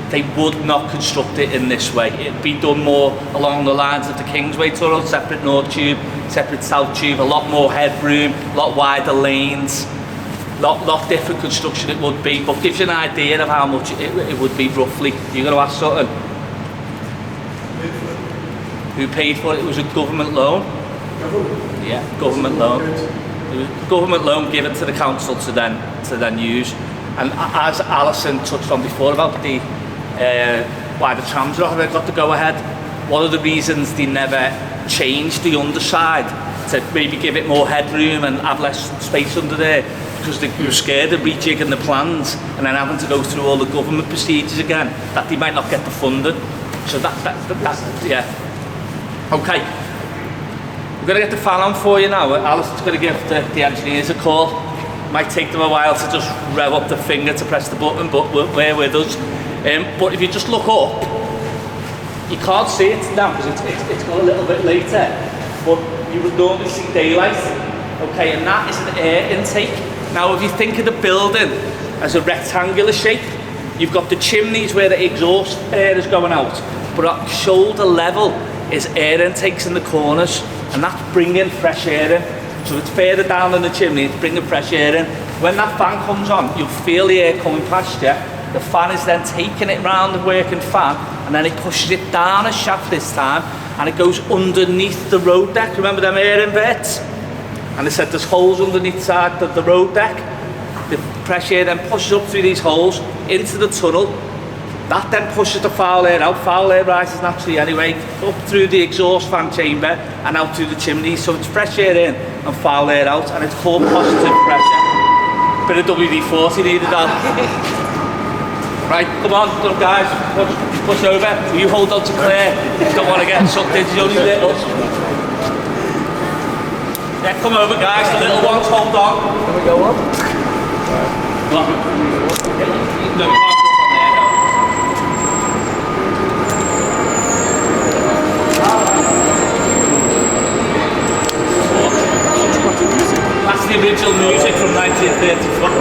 they would not construct it in this way. It'd be done more along the lines of the Queensway tunnel, separate north tube, separate south tube, a lot more headroom, a lot wider lanes, lot different construction it would be, but gives you an idea of how much it would be roughly. You're going to ask something? Who paid for it? It was a government loan. Yeah, government loan. It was a government loan given to the council to then use. And as Alison touched on before about the why the trams got to go ahead, one of the reasons they never changed the underside to maybe give it more headroom and have less space under there, because they were scared of rejigging the plans and then having to go through all the government procedures again, that they might not get the funding. So that's yeah. Okay. We're going to get the fan on for you now. Alison's going to give the engineers a call. Might take them a while to just rev up the finger to press the button, but we're with us. But if you just look up, you can't see it now because it's got a little bit later, but you would normally see daylight. Okay, and that is an air intake. Now if you think of the building as a rectangular shape, you've got the chimneys where the exhaust air is going out, but at shoulder level is air intakes in the corners, and that's bringing fresh air in. So it's further down than the chimney, it's bringing fresh air in. When that fan comes on, you'll feel the air coming past you. The fan is then taking it round the working fan, and then it pushes it down a shaft this time, and it goes underneath the road deck. Remember them air inverts? And they said there's holes underneath the side of the road deck. The fresh air then pushes up through these holes into the tunnel. That then pushes the foul air out. Foul air rises naturally anyway, up through the exhaust fan chamber and out through the chimney. So it's fresh air in and foul air out, and it's called positive pressure. Bit of WD-40 needed that. Right, come on guys, push over. Will you hold on to Claire? You don't want to get sucked in, she's only little. Yeah, come over guys, the little ones, hold on. Can we go on? What? No, you can't go on there now. That's the original music from 1934.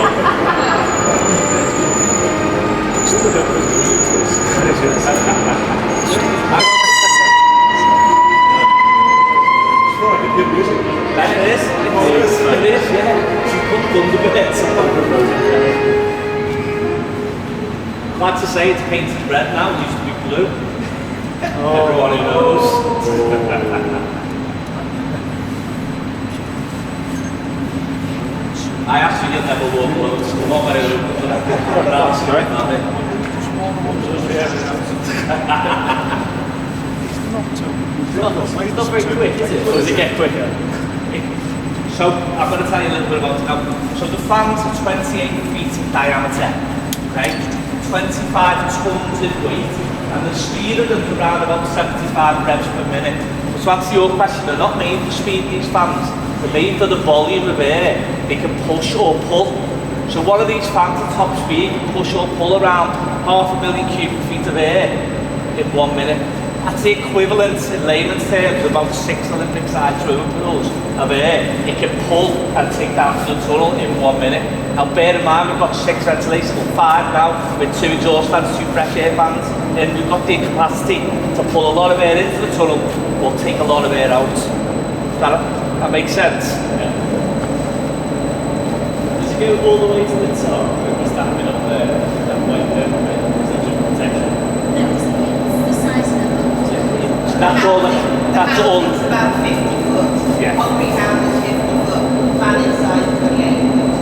That it is, yeah. She put Thunderbirds on. Glad to say it's painted red now, it used to be blue. Everyone who knows. I actually you'll never walk alone, so come on, very low. It's not very quick, is it? Or does it get quicker? So, I'm going to tell you a little bit about it now. So the fans are 28 feet in diameter, okay? 25 tons in weight, and the speed of them is around about 75 revs per minute. So to answer your question, they're not made for speed, these fans. They're made for the volume of air they can push or pull. So one of these fans at top speed can push or pull around 500,000 cubic feet of air in 1 minute. That's the equivalent in layman's terms of about 6 Olympic-sized swimming pools of air. It can pull and take down to the tunnel in 1 minute. Now bear in mind we've got 6 ventilators, 5 now, with 2 exhaust fans, 2 fresh air fans, and we've got the capacity to pull a lot of air into the tunnel, or take a lot of air out. That makes sense? Yeah. Does it go all the way to the top? We're standing up there, that white there, is that just protection? No, it's the size of it. That's all. That's all. It's about 50 foot. Yeah. Concrete house is 50 foot. Fan inside 28 foot.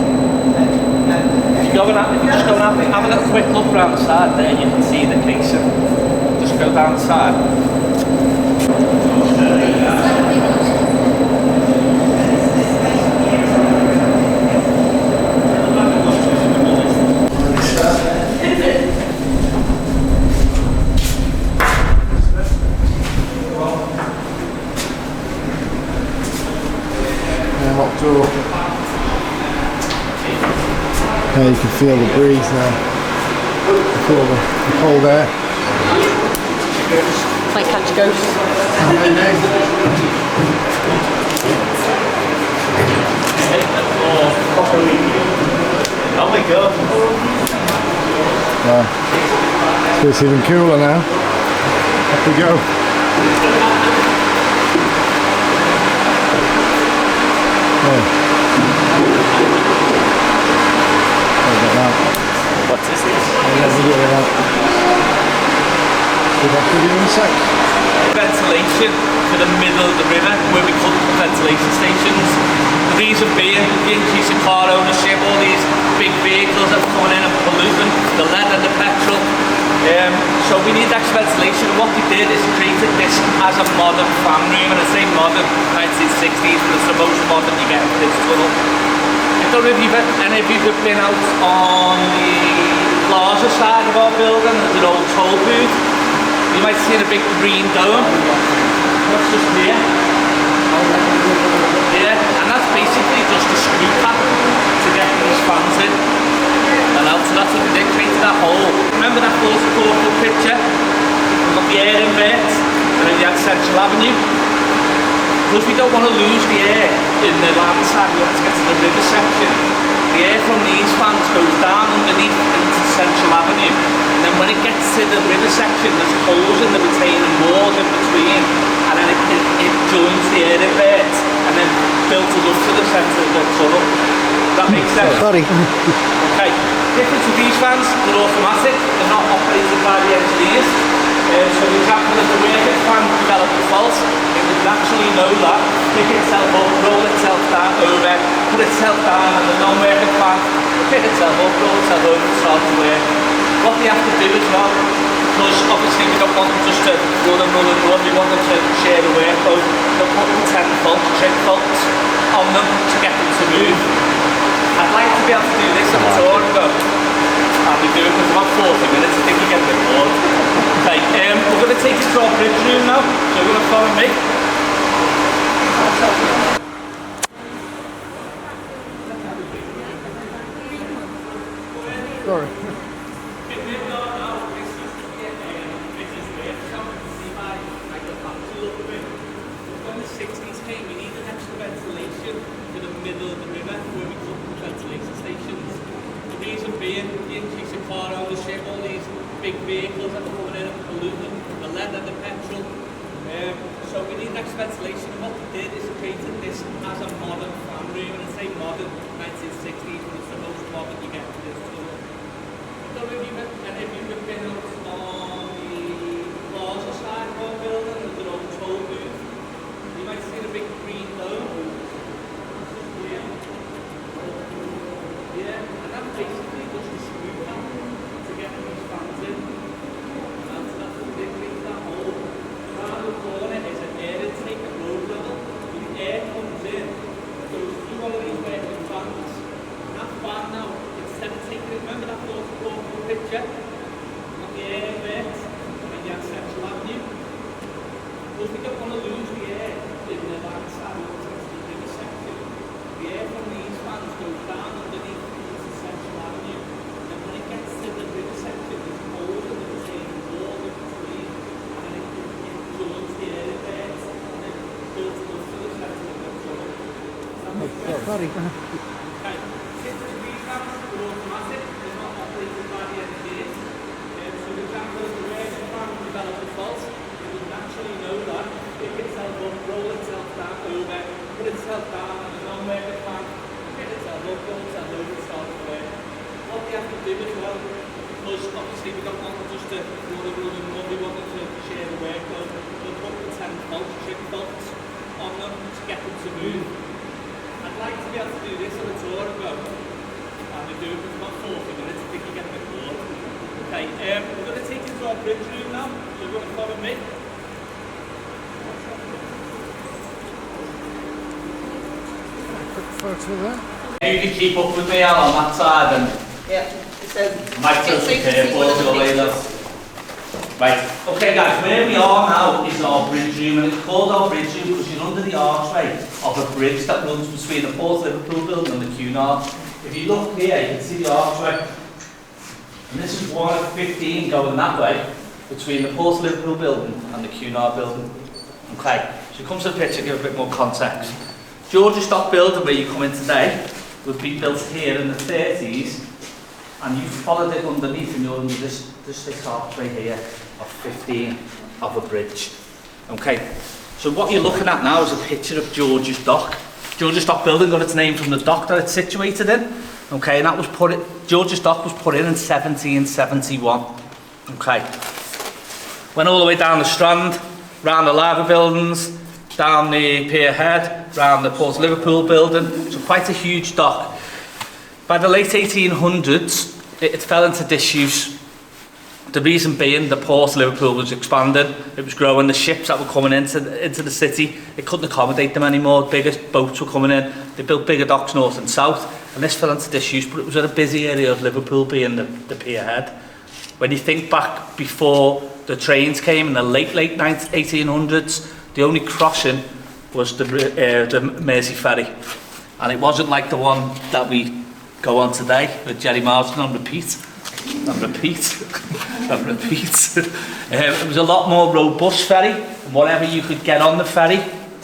If you just go and have a little quick look around the side there, you can see the casing. Just go down the side. Yeah, you can feel the breeze now. You feel the cold air. Might catch ghosts. Oh my god. So it's even cooler now. Off we go. What's this? Ventilation for the middle of the river, where we call them ventilation stations. The reason being the increase in car ownership, all these big vehicles that are coming in and polluting the lead and the petrol. So we need extra ventilation. And what we did is created this as a modern fan room, and I say modern, 1960s, but it's the most modern you get in this tunnel. I don't know if any of you have been out on the plaza side of our building. There's an old toll booth. You might see a big green dome. That's just here. Yeah, and that's basically just a screw cap to get these fans in and out. So that's what they did, created that hole. Remember that fourth picture? We've got the air inverts, and then you had Central Avenue. Because we don't want to lose the air in the land side, we want to get to the river section. The air from these fans goes down underneath into Central Avenue, and then when it gets to the river section, there's holes in the retaining walls in between, and then it joins the air inverts, and then filters up to the centre of the tunnel. That makes sense? Sorry. Okay. Difference with these fans, they're automatic, they're not operated by the engineers. So the example of the working fan developed a fault, it would naturally know that, pick itself up, roll itself down over, put itself down, and the non-working fan will pick itself up, roll itself over and start to work. What they have to do as well, because obviously we don't want them just to run, we want them to share the workload. They'll put 10 volts, trig volts on them to get them to move. I'd like to be able to do this at the tour and go, I'll be doing it for about 40 minutes, I think you get a bit bored. Okay, we're going to take you to our bridge room now, so you're going to follow me. Sorry. When the 60s came, we needed extra ventilation for the middle of the river, where we reason being the increase in car ownership, all these big vehicles that are coming in and polluting, the lead and the petrol. So we need next ventilation, and what we did is created this as a modern fan room, and it's a modern 1960s, but it's the most modern you get to this tunnel. I don't know if you've been up on the plaza side of our building, there's an old toll booth. You might see the big green dome. Yeah, and that basically was the screw cap to get these fans in. And that's what they create that hole. Around the corner is an air intake at road level. When the air comes in, it goes through one of these working fans. And that fan now, instead of taking it, remember that waterfall picture? And the air works, and you have Central Avenue. Because we don't want to lose the air in the land side of the bigger section. The air from these fans goes down underneath into Central Avenue. And then when it gets to the bigger section, there's holes in the retaining wall in between. And then it joins the air in there. And then it builds it up to the centre of the tunnel. Sorry. Okay. Since these fans are automatic, they're not operated by the engineers. So the example of the way the fan will develop a fault, it will naturally know that, pick itself up, roll itself down over, put itself down, and a non-working fan, pick itself up, roll itself over, and start to work. What we have to do as well, because obviously we don't want just to run and we want them to share the workload, we'll put the 10 volts, chip bolts on them to get them to move. I'd like to be able to do this on a tour and go, and we do it for about 40 minutes, I think you get a bit bored. Okay, we're going to take you to our bridge room now, so you're going to follow me. Photo there. You can keep up with me on that side and Yeah, so might throw some curveballs your way though. Right, okay guys, where we are now is our bridge room, and it's called our bridge room because you're under the archway of a bridge that runs between the Port Liverpool building and the Cunard. If you look here, you can see the archway. And this is one of 15 going that way between the Port Liverpool building and the Cunard building. Okay, so come to the picture, give a bit more context. Georgia Stock building where you come in today would be built here in the 30s, and you followed it underneath and you're under this archway here of 15 of a bridge. Okay, so what you're looking at now is a picture of George's Dock. George's Dock building got its name from the dock that it's situated in. Okay, and that was George's Dock was put in 1771. Okay, went all the way down the Strand, round the Liver buildings, down the Pier Head, round the Port Liverpool building. So quite a huge dock. By the late 1800s, it fell into disuse. The reason being the Port Liverpool was expanding, it was growing, the ships that were coming into the city, it couldn't accommodate them anymore, bigger boats were coming in, they built bigger docks north and south, and this fell into disuse, but it was at a busy area of Liverpool being the Pier Head. When you think back before the trains came in the late 1800s, the only crossing was the Mersey ferry, and it wasn't like the one that we go on today with Jerry Marsden on repeat. And repeat. It was a lot more robust ferry, and whatever you could get on the ferry,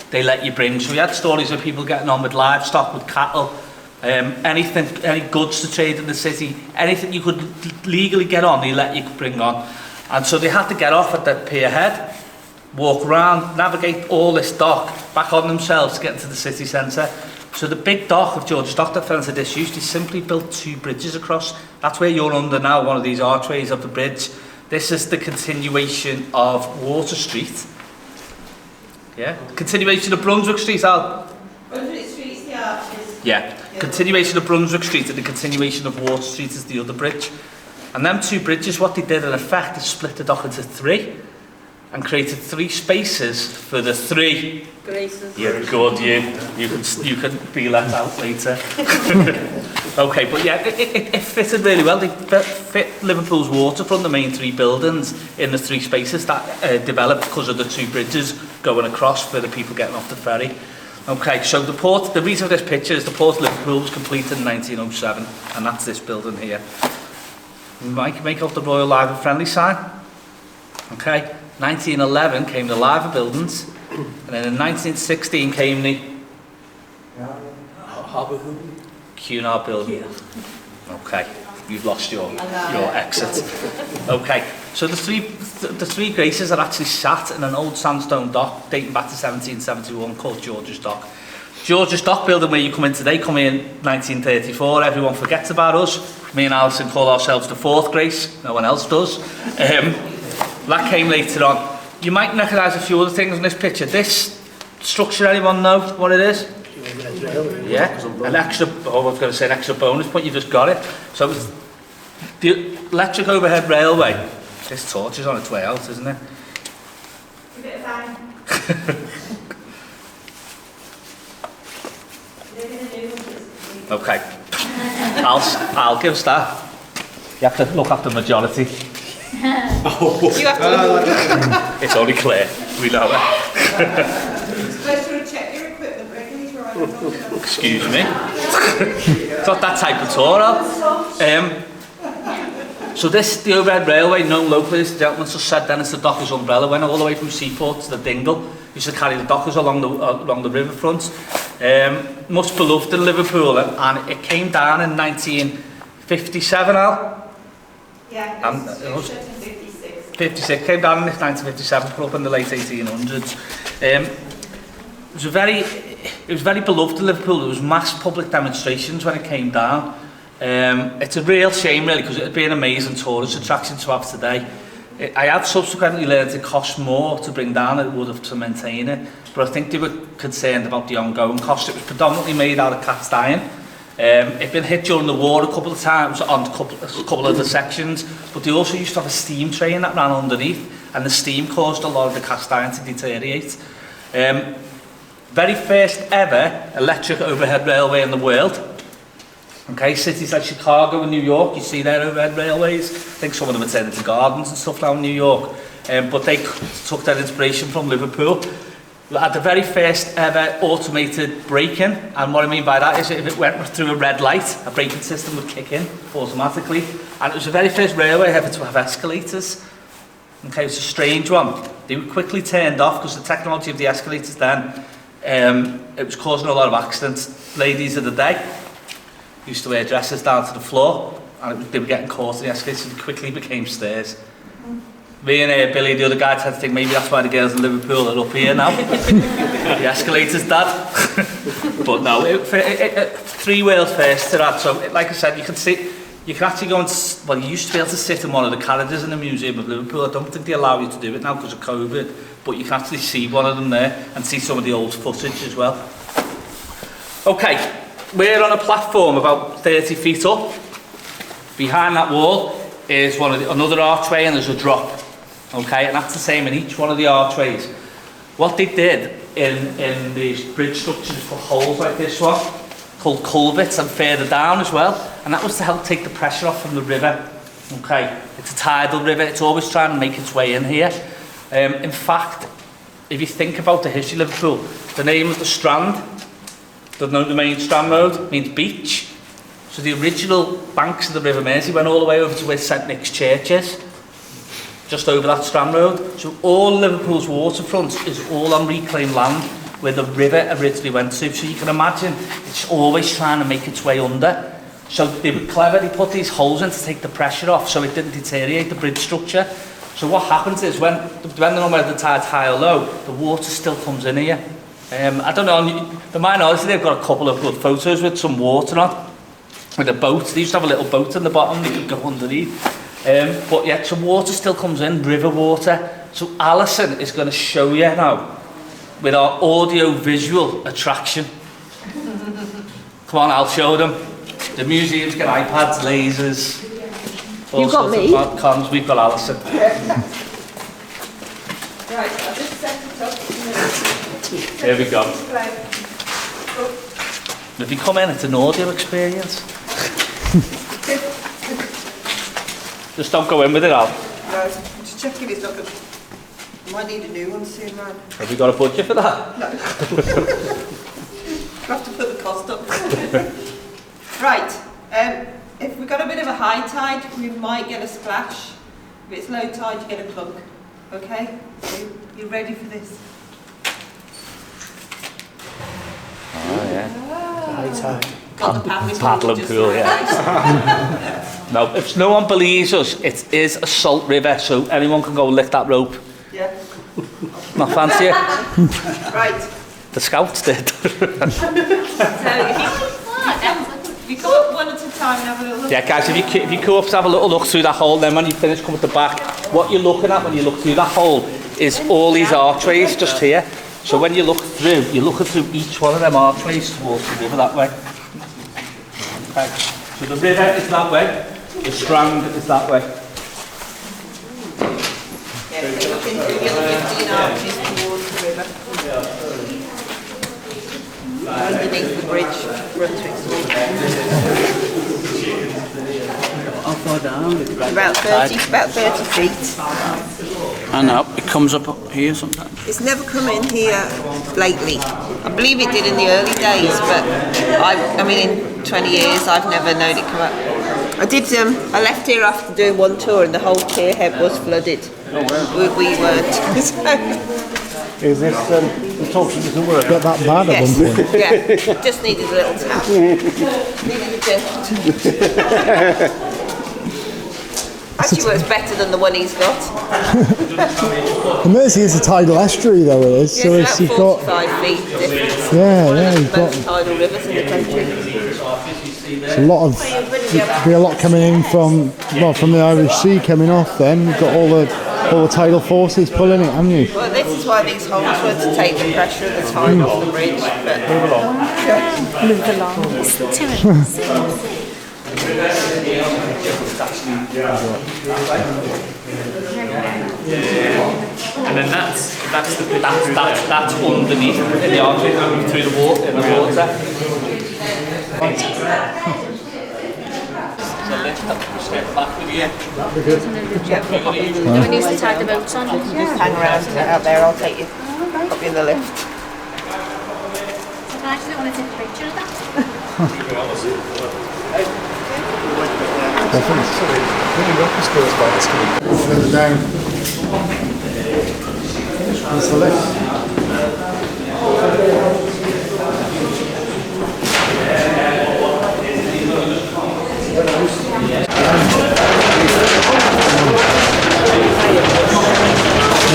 they let you bring. So we had stories of people getting on with livestock, with cattle, anything, any goods to trade in the city, anything you could legally get on, they let you bring on. And so they had to get off at the Pier Head, walk around, navigate all this dock back on themselves to get into the city centre. So the big dock of George's Dock that fell into disuse, they simply built 2 bridges across. That's where you're under now, one of these archways of the bridge. This is the continuation of Water Street. Yeah, continuation of Brunswick Street, Al. Brunswick Street's the arches. Yeah, continuation of Brunswick Street and the continuation of Water Street is the other bridge. And them 2 bridges, what they did in effect is split the dock into 3 and created 3 spaces for the 3 Graces. You're good, you can be let out later. Okay, but yeah, it fitted really well. They fit Liverpool's waterfront, the main 3 buildings, in the 3 spaces that developed because of the 2 bridges going across for the people getting off the ferry. Okay, so the reason for this picture is the Port of Liverpool was completed in 1907, and that's this building here. Make out the Royal Liver Friendly sign. Okay, 1911 came the Liver buildings, and then in 1916 came the Cunard building. Okay, you've lost your exit. Okay, so the three Graces are actually sat in an old sandstone dock dating back to 1771 called George's Dock. George's Dock building where you come in today, come in 1934, everyone forgets about us. Me and Alison call ourselves the fourth Grace, no one else does. That came later on. You might recognise a few other things in this picture. This structure, anyone know what it is? Yeah, an extra, I was going to say an extra bonus point, you just got it. So it's the electric overhead railway. This torch is on its way out, isn't it? A bit of fun. Okay, I'll give that. You have to look after the majority. You have to look. It's only clear, we know it. Supposed to check your equipment regularly. Excuse me. It's not that type of tour, so this, the overhead railway, known locally as the gentleman just said then, it's the Dockers umbrella, went all the way from Seaport to the Dingle. Used to carry the dockers along the riverfront. Much beloved in Liverpool, and it came down in 1957, Al? Yeah, it was 56. Came down in 1957, put up in the late 1800s. It was very beloved in Liverpool. There was mass public demonstrations when it came down. It's a real shame really, because it would be an amazing tourist attraction to have today. I have subsequently learned it costs more to bring down than it would have to maintain it, but I think they were concerned about the ongoing cost. It was predominantly made out of cast iron. It'd been hit during the war a couple of times on a couple of the sections, but they also used to have a steam train that ran underneath, and the steam caused a lot of the cast iron to deteriorate. Very first ever electric overhead railway in the world. Okay, cities like Chicago and New York, you see their overhead railways. I think some of them are turned into gardens and stuff now in New York. But they took their inspiration from Liverpool. We had the very first ever automated braking, and what I mean by that is if it went through a red light, a braking system would kick in automatically. And it was the very first railway ever to have escalators. Okay, it's a strange one. They were quickly turned off because the technology of the escalators then, it was causing a lot of accidents. Ladies of the day used to wear dresses down to the floor, and they were getting caught in the escalators, and quickly became stairs. Me and Billy, the other guy, tend to think maybe that's why the girls in Liverpool are up here now. The escalators, Dad. But no, three world first to that. So, like I said, you can actually go and, well, you used to be able to sit in one of the carriages in the Museum of Liverpool. I don't think they allow you to do it now because of COVID, but you can actually see one of them there and see some of the old footage as well. Okay, we're on a platform about 30 feet up. Behind that wall is another archway, and there's a drop. Okay, and that's the same in each one of the archways. What they did in these bridge structures for holes like this one, called culverts, and further down as well, and that was to help take the pressure off from the river. Okay, it's a tidal river, it's always trying to make its way in here. In fact, if you think about the history of Liverpool, the name of the strand, the main strand road, means beach. So the original banks of the River Mersey went all the way over to where St Nick's Church is, just over that strand road. So all Liverpool's waterfront is all on reclaimed land where the river originally went to. So you can imagine it's always trying to make its way under. So they were clever, they put these holes in to take the pressure off so it didn't deteriorate the bridge structure. So what happens is depending on whether the tide's high or low, the water still comes in here. I don't know, the minority, they've got a couple of good photos with some water on. With a boat, they used to have a little boat in the bottom, they could go underneath. But yeah, so water still comes in, river water. So Alison is going to show you now with our audio-visual attraction. Come on, I'll show them. The museum's got iPads, lasers. You've got me. Comms, we've got Alison. Right, I'll just set it up. Here we go. If you come in, it's an audio experience. Just don't go in with it, Al. No, just checking it's not good. I might need a new one soon, man. Have you got a budget for that? No. I have to put the cost up. Right, if we've got a bit of a high tide, we might get a splash. If it's low tide, you get a plunk. Okay? You ready for this? Oh, yeah. High tide. paddling pool, yeah. No, if no one believes us, it is a salt river, so anyone can go lick that rope. Yeah. Not fancy it? Right. The scouts did. So if you go up one at a time and have a little look. Yeah, guys, if you go up to have a little look through that hole, then when you finish, come at the back. What you're looking at when you look through that hole is all these archways just here. So when you look through, you're looking through each one of them archways towards the river that way. Okay. So the river is that way, the strand is that way. Yeah, so you're looking through the other 15 arches towards the river. Underneath the bridge, How far down? about 30 feet. I know, it comes up here sometimes. It's never come in here lately. I believe it did in the early days, but I mean in 20 years I've never known it come up. I left here after doing one tour and the whole pier head was flooded. We weren't. Is this the torture doesn't work? Got that bad at Yes. one point? Yeah, just needed a little tap. Needed a gentle. Actually works better than the one he's got. The Mersey is a tidal estuary though, it is. So Yes, it's, about you've got 45 feet difference. yeah, you've got Most tidal rivers in the country. it's a lot of there'd be a lot coming in from the Irish Sea coming off. Then you've got all the tidal forces pulling it, haven't you? Well, this is why these holes were to take the pressure of the tide off the bridge. But Move along. It's two of us. And then that's underneath in the archway going through the water in the water. There's a lift that will step back with you. Do we need to tie the boats on? just hang around out there, I'll take you, pop you in the lift. So I actually want to take a picture of that. Further down. That's the lift.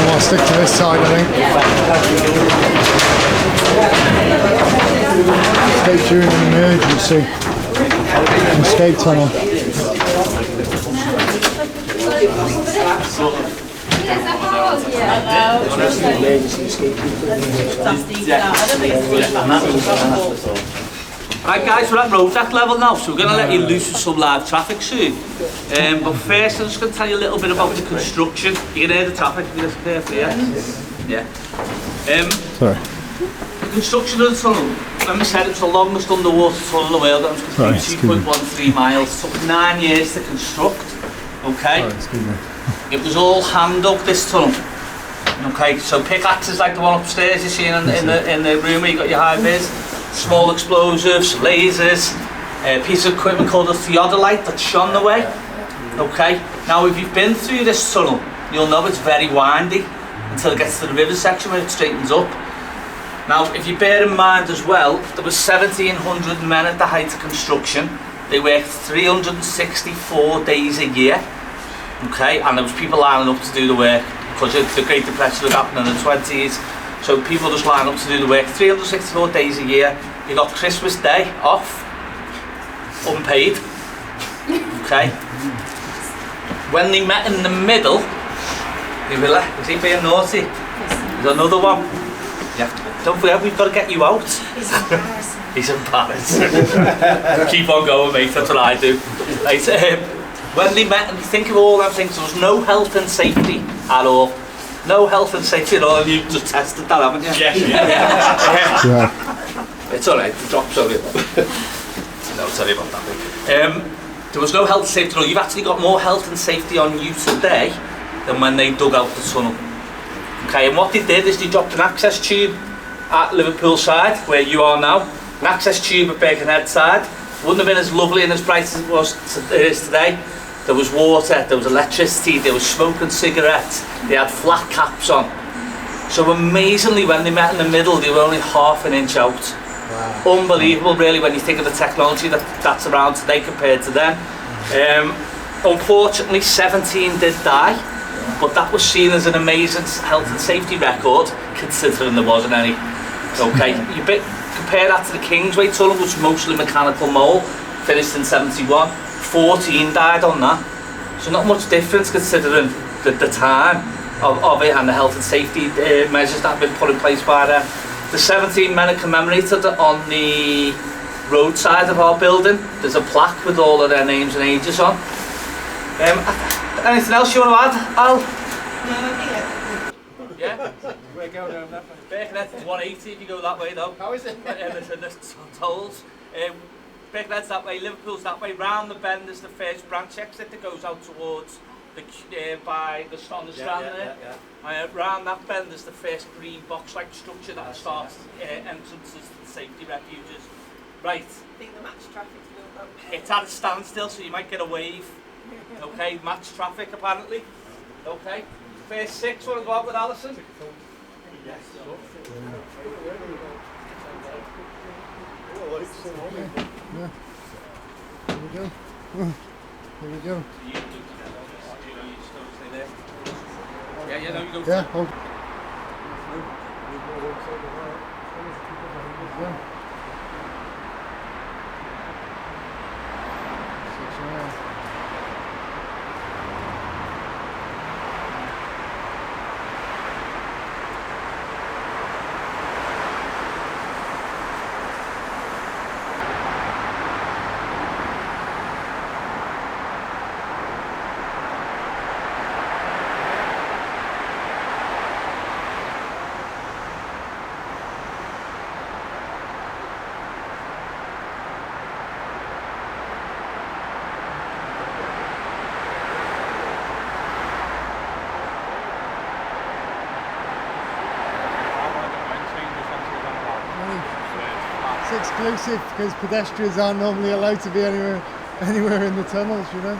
I'll stick to this side, I think. Escape during an emergency. Escape tunnel. Right guys, we're at road deck level now, so we're going to let you loose with some live traffic soon. But first I'm just going to tell you a little bit about the construction. You can hear the traffic if you listen carefully, yeah? Sorry. The construction of the tunnel, when we said it was the longest underwater tunnel in the world, it was complete 2.13 miles. It took 9 years to construct, okay? Sorry, excuse me. It was all hand dug, this tunnel. Okay, so pickaxes like the one upstairs you've seen in the room where you got your high vis, small explosives, lasers, a piece of equipment called a theodolite that shone the way. Okay, now if you've been through this tunnel, you'll know it's very windy until it gets to the river section where it straightens up. Now, if you bear in mind as well, there was 1,700 men at the height of construction. They worked 364 days a year. Okay, and there was people lining up to do the work because the Great Depression was happening in the 20s. So people just line up to do the work 364 days a year. You got Christmas Day off, unpaid. Okay. When they met in the middle, they were like, is he being naughty? There's another one. Don't forget, we've got to get you out. He's embarrassing. He's embarrassed. Keep on going, mate, that's what I do. Right, when they met, and think of all them things, there was no health and safety at all. No health and safety at all, and you've just tested that, haven't you? Yes. Yeah. It's alright, the drop's only about. No, sorry about that. There was no health and safety at all. You've actually got more health and safety on you today than when they dug out the tunnel. Okay, and what they did is they dropped an access tube at Liverpool side, where you are now, an access tube at Birkenhead side. Wouldn't have been as lovely and as bright as it is today. There was water, there was electricity, there was smoking cigarettes, they had flat caps on. So amazingly, when they met in the middle, they were only half an inch out. Wow. unbelievable really when you think of the technology that's around today compared to then. Unfortunately 17 did die, but that was seen as an amazing health and safety record considering there wasn't any. Okay, compare that to the Queensway tunnel, which was mostly mechanical mole, finished in 71, 14 died on that, so not much difference considering the time of it and the health and safety measures that have been put in place by them. The 17 men are commemorated on the roadside of our building. There's a plaque with all of their names and ages on. Anything else you want to add, Al? No, yeah. We're going over that way. Birkenhead is 180 if you go that way though. How is it? The tolls. Birkenhead's that way, Liverpool's that way. Round the bend is the first branch exit that goes out towards the by the on the strand there. Round that bend is the first green box-like structure that starts entrances to the safety refuges. Right. I think the match traffic's built up. It's at a standstill, so you might get a wave. Okay, match traffic apparently. Okay. First 6, want to go out with Alison? Yes. Yeah. Here we go. Here we go. Yeah, no, you go. Yeah, hold. It's exclusive because pedestrians aren't normally allowed to be anywhere in the tunnels, you know.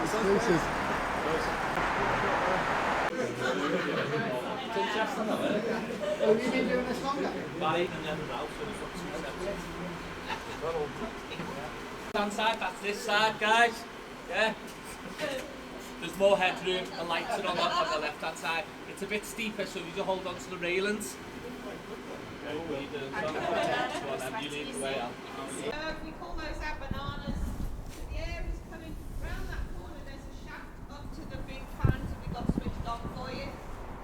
It's exclusive. Oh, you've been doing this longer? Stand side, that's this side, guys. Yeah. There's more headroom, the lights are on the left hand side. It's a bit steeper, so you just hold on to the railings. We call those our bananas. The air is coming round that corner. There's a shaft up to the big fans that we got switched on for you.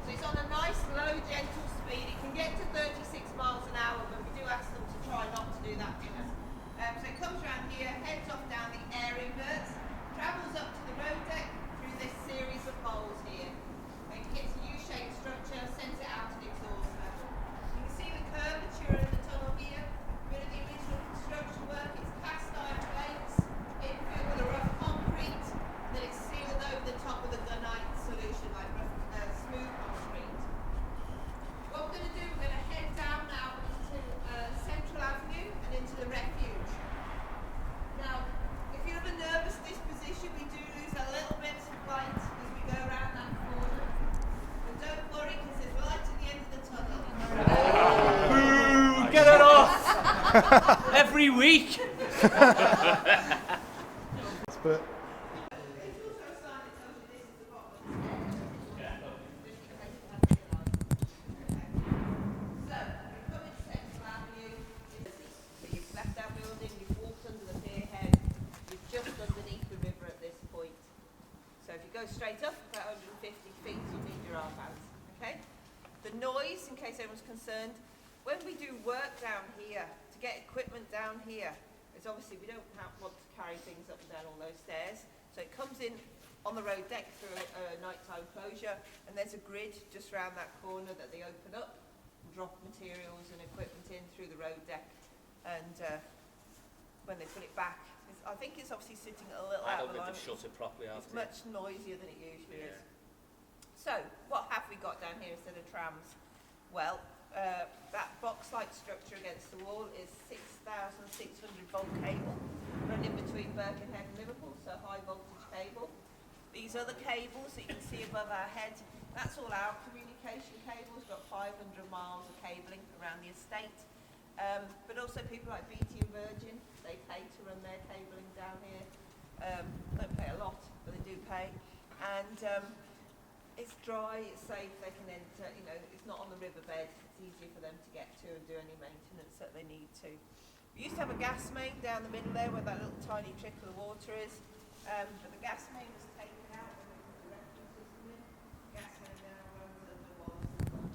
So it's on a nice, low, gentle speed. It can get to 36 miles an hour, but we do ask them to try not to do that in us. So it comes around here, heads off down the air inverts, travels up to the road deck through this series of holes here. It hits a U-shaped structure, sends it out to the exhaust level. You can see the curvature in the tunnel here. Bit of the original construction work. It's cast iron plates, infilled with a rough concrete, then it's sealed over the top with a gunite solution, like rough, smooth concrete. What we're going to do, we're going to head down now into Central Avenue and into the Refuge. Now, if you're of a nervous disposition, we do lose a little bit of light as we go around that corner. But don't worry, because there's light at the end of the tunnel. Boo! Get it off! Every week! But You've left our building, you've walked under the pier head, you're just underneath the river at this point. So if you go straight up about 150 feet, you'll need your armbands. Okay? The noise, in case anyone's concerned, when we do work down here, to get equipment down here, is obviously we don't want to carry things up and down all those stairs. So it comes in on the road deck through a nighttime closure, and there's a grid just around that corner that they open up and drop materials and equipment in through the road deck. And when they put it back, I think it's obviously sitting a little I out don't of think line. they've shut it properly It's after. much noisier than it usually is. So, what have we got down here instead of trams? Well, that box-like structure against the wall is 6,600 volt cable running between Birkenhead and Liverpool, so high voltage cable. These other cables that you can see above our head, that's all our communication cables. We've got 500 miles of cabling around the estate. But also people like BT and Virgin, they pay to run their cabling down here. Don't pay a lot, but they do pay. And it's dry, it's safe, they can enter, you know, it's not on the riverbed, it's easier for them to get to and do any maintenance that they need to. We used to have a gas main down the middle there where that little tiny trickle of water is, but the gas main was taken out when we put the refuge system in. The gas main now runs under Wallasey Tunnel.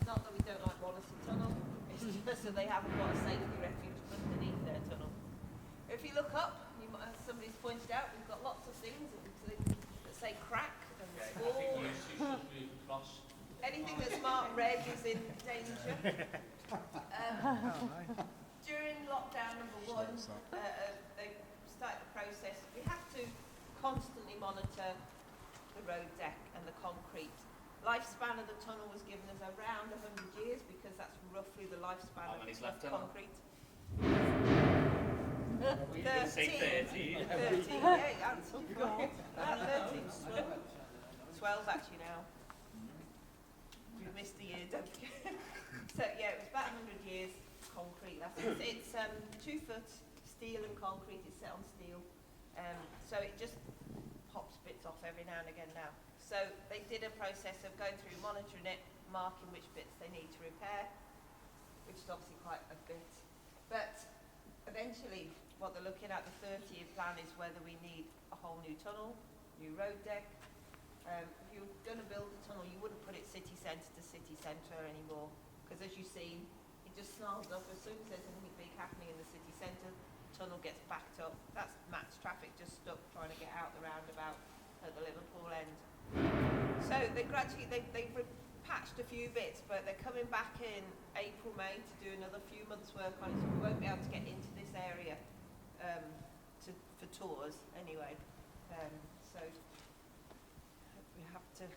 Not that we don't like Wallasey Tunnel, it's just that they haven't got a safety refuge underneath their tunnel. If you look up, you might, as somebody's pointed out, we've got lots of things that say crack and small. Anything that's marked red is in danger. During lockdown #1, they started the process. We have to constantly monitor the road deck and the concrete. Lifespan of the tunnel was given as around 100 years because that's roughly the lifespan of concrete. 13. 13, yeah, answered. About 13. 12 actually now. We've missed a year, don't forget. So yeah, it was about 100 years concrete. It's 2 foot steel and concrete. It's set on steel, so it just pops bits off every now and again now. So they did a process of going through, monitoring it, marking which bits they need to repair, which is obviously quite a bit. But eventually, what they're looking at, the 30-year plan, is whether we need a whole new tunnel, new road deck. If you were going to build a tunnel, you wouldn't put it city centre to city centre anymore, because as you've seen, it just snarls up. As soon as there's anything big happening in the city centre, the tunnel gets backed up. That's max traffic just stuck trying to get out the roundabout at the Liverpool end. So they've patched a few bits, but they're coming back in April, May to do another few months' work on it, so we won't be able to get into this area for tours anyway. So we have to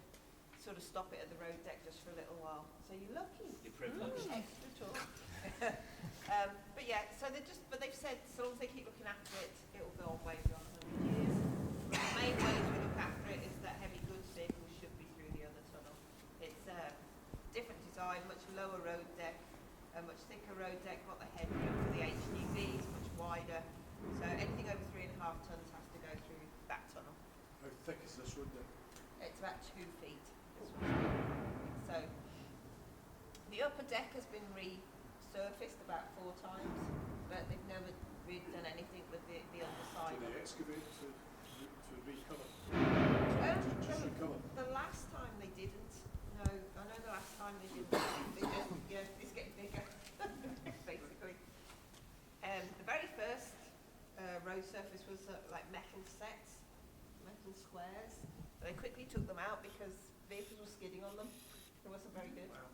sort of stop it at the road deck just for a little while. So you're lucky. You're privileged. Extra tour. But yeah, so they've said so long as they keep looking after it, it will go on way beyond 100 years. The main ways we look after it is that heavy goods vehicles should be through the other tunnel. It's a different design, much lower road deck, a much thicker road deck, got the headroom for the HGVs, much wider. So anything over 3.5 tons has to go through that tunnel. How thick is this road deck? It's about 2 feet. So the upper deck has been resurfaced about 4 times, but they've never really done anything with the underside. Do they excavate to recover? Just recover? The last time they didn't. No, I know the last time they didn't. They just, yeah, it's getting bigger, basically. The very first road surface was like metal sets, metal squares. So they quickly took them out because vehicles were skidding on them. It wasn't very good. Wow.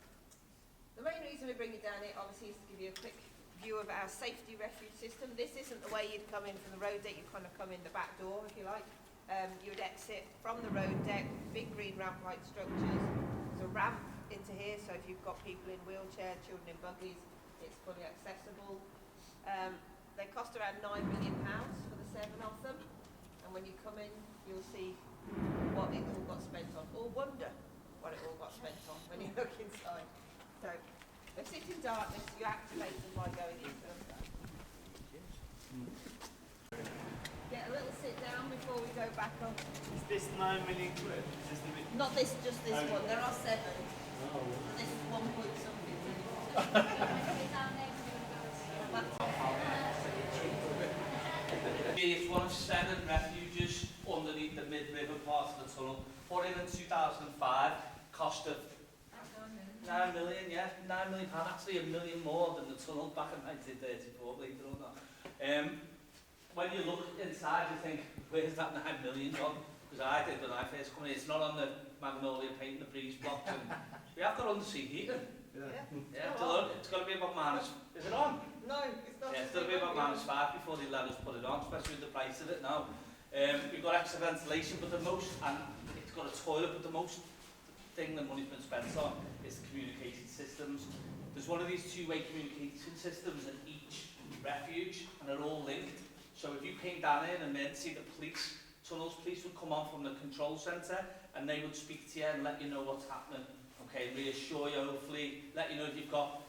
The main reason we bring it down here, obviously, is to give you a quick view of our safety refuge system. This isn't the way you'd come in from the road deck. You'd kind of come in the back door, if you like. You would exit from the road deck, big green ramp-like structures. There's a ramp into here, so if you've got people in wheelchairs, children in buggies, it's fully accessible. They cost around £9 million for the 7 of them. And when you come in, you'll see what it all got spent on, or wonder what it all got spent on when you look inside. So they sit in darkness, you activate them by going into them. Get a little sit down before we go back up. Is this 9 million quid? Is this the bit? Not this, just this one. There are 7. Oh. This is 1 point something. It's one of 7 refuges underneath the mid-river part of the tunnel. Put in 2005, cost of 9 million, yeah, £9 million, actually £1 million more than the tunnel back in 1934, believe it or not. When you look inside, you think, where's that 9 million gone? Because I did when I first come in. It's not on the Magnolia paint and the breeze blocks. And we have got undersea heating. Yeah. Yeah, it's got to be about minus. Is it on? No, it's not. Yeah, it's got to be about -5 before they let us put it on, especially with the price of it now. We've got extra ventilation, but the most, and it's got a toilet, but the most thing that money's been spent on is the communication systems. There's one of these 2-way communication systems in each refuge, and they're all linked. So if you came down here in an emergency, the tunnels police would come on from the control centre, and they would speak to you and let you know what's happening. Okay, reassure you, hopefully, let you know if you've got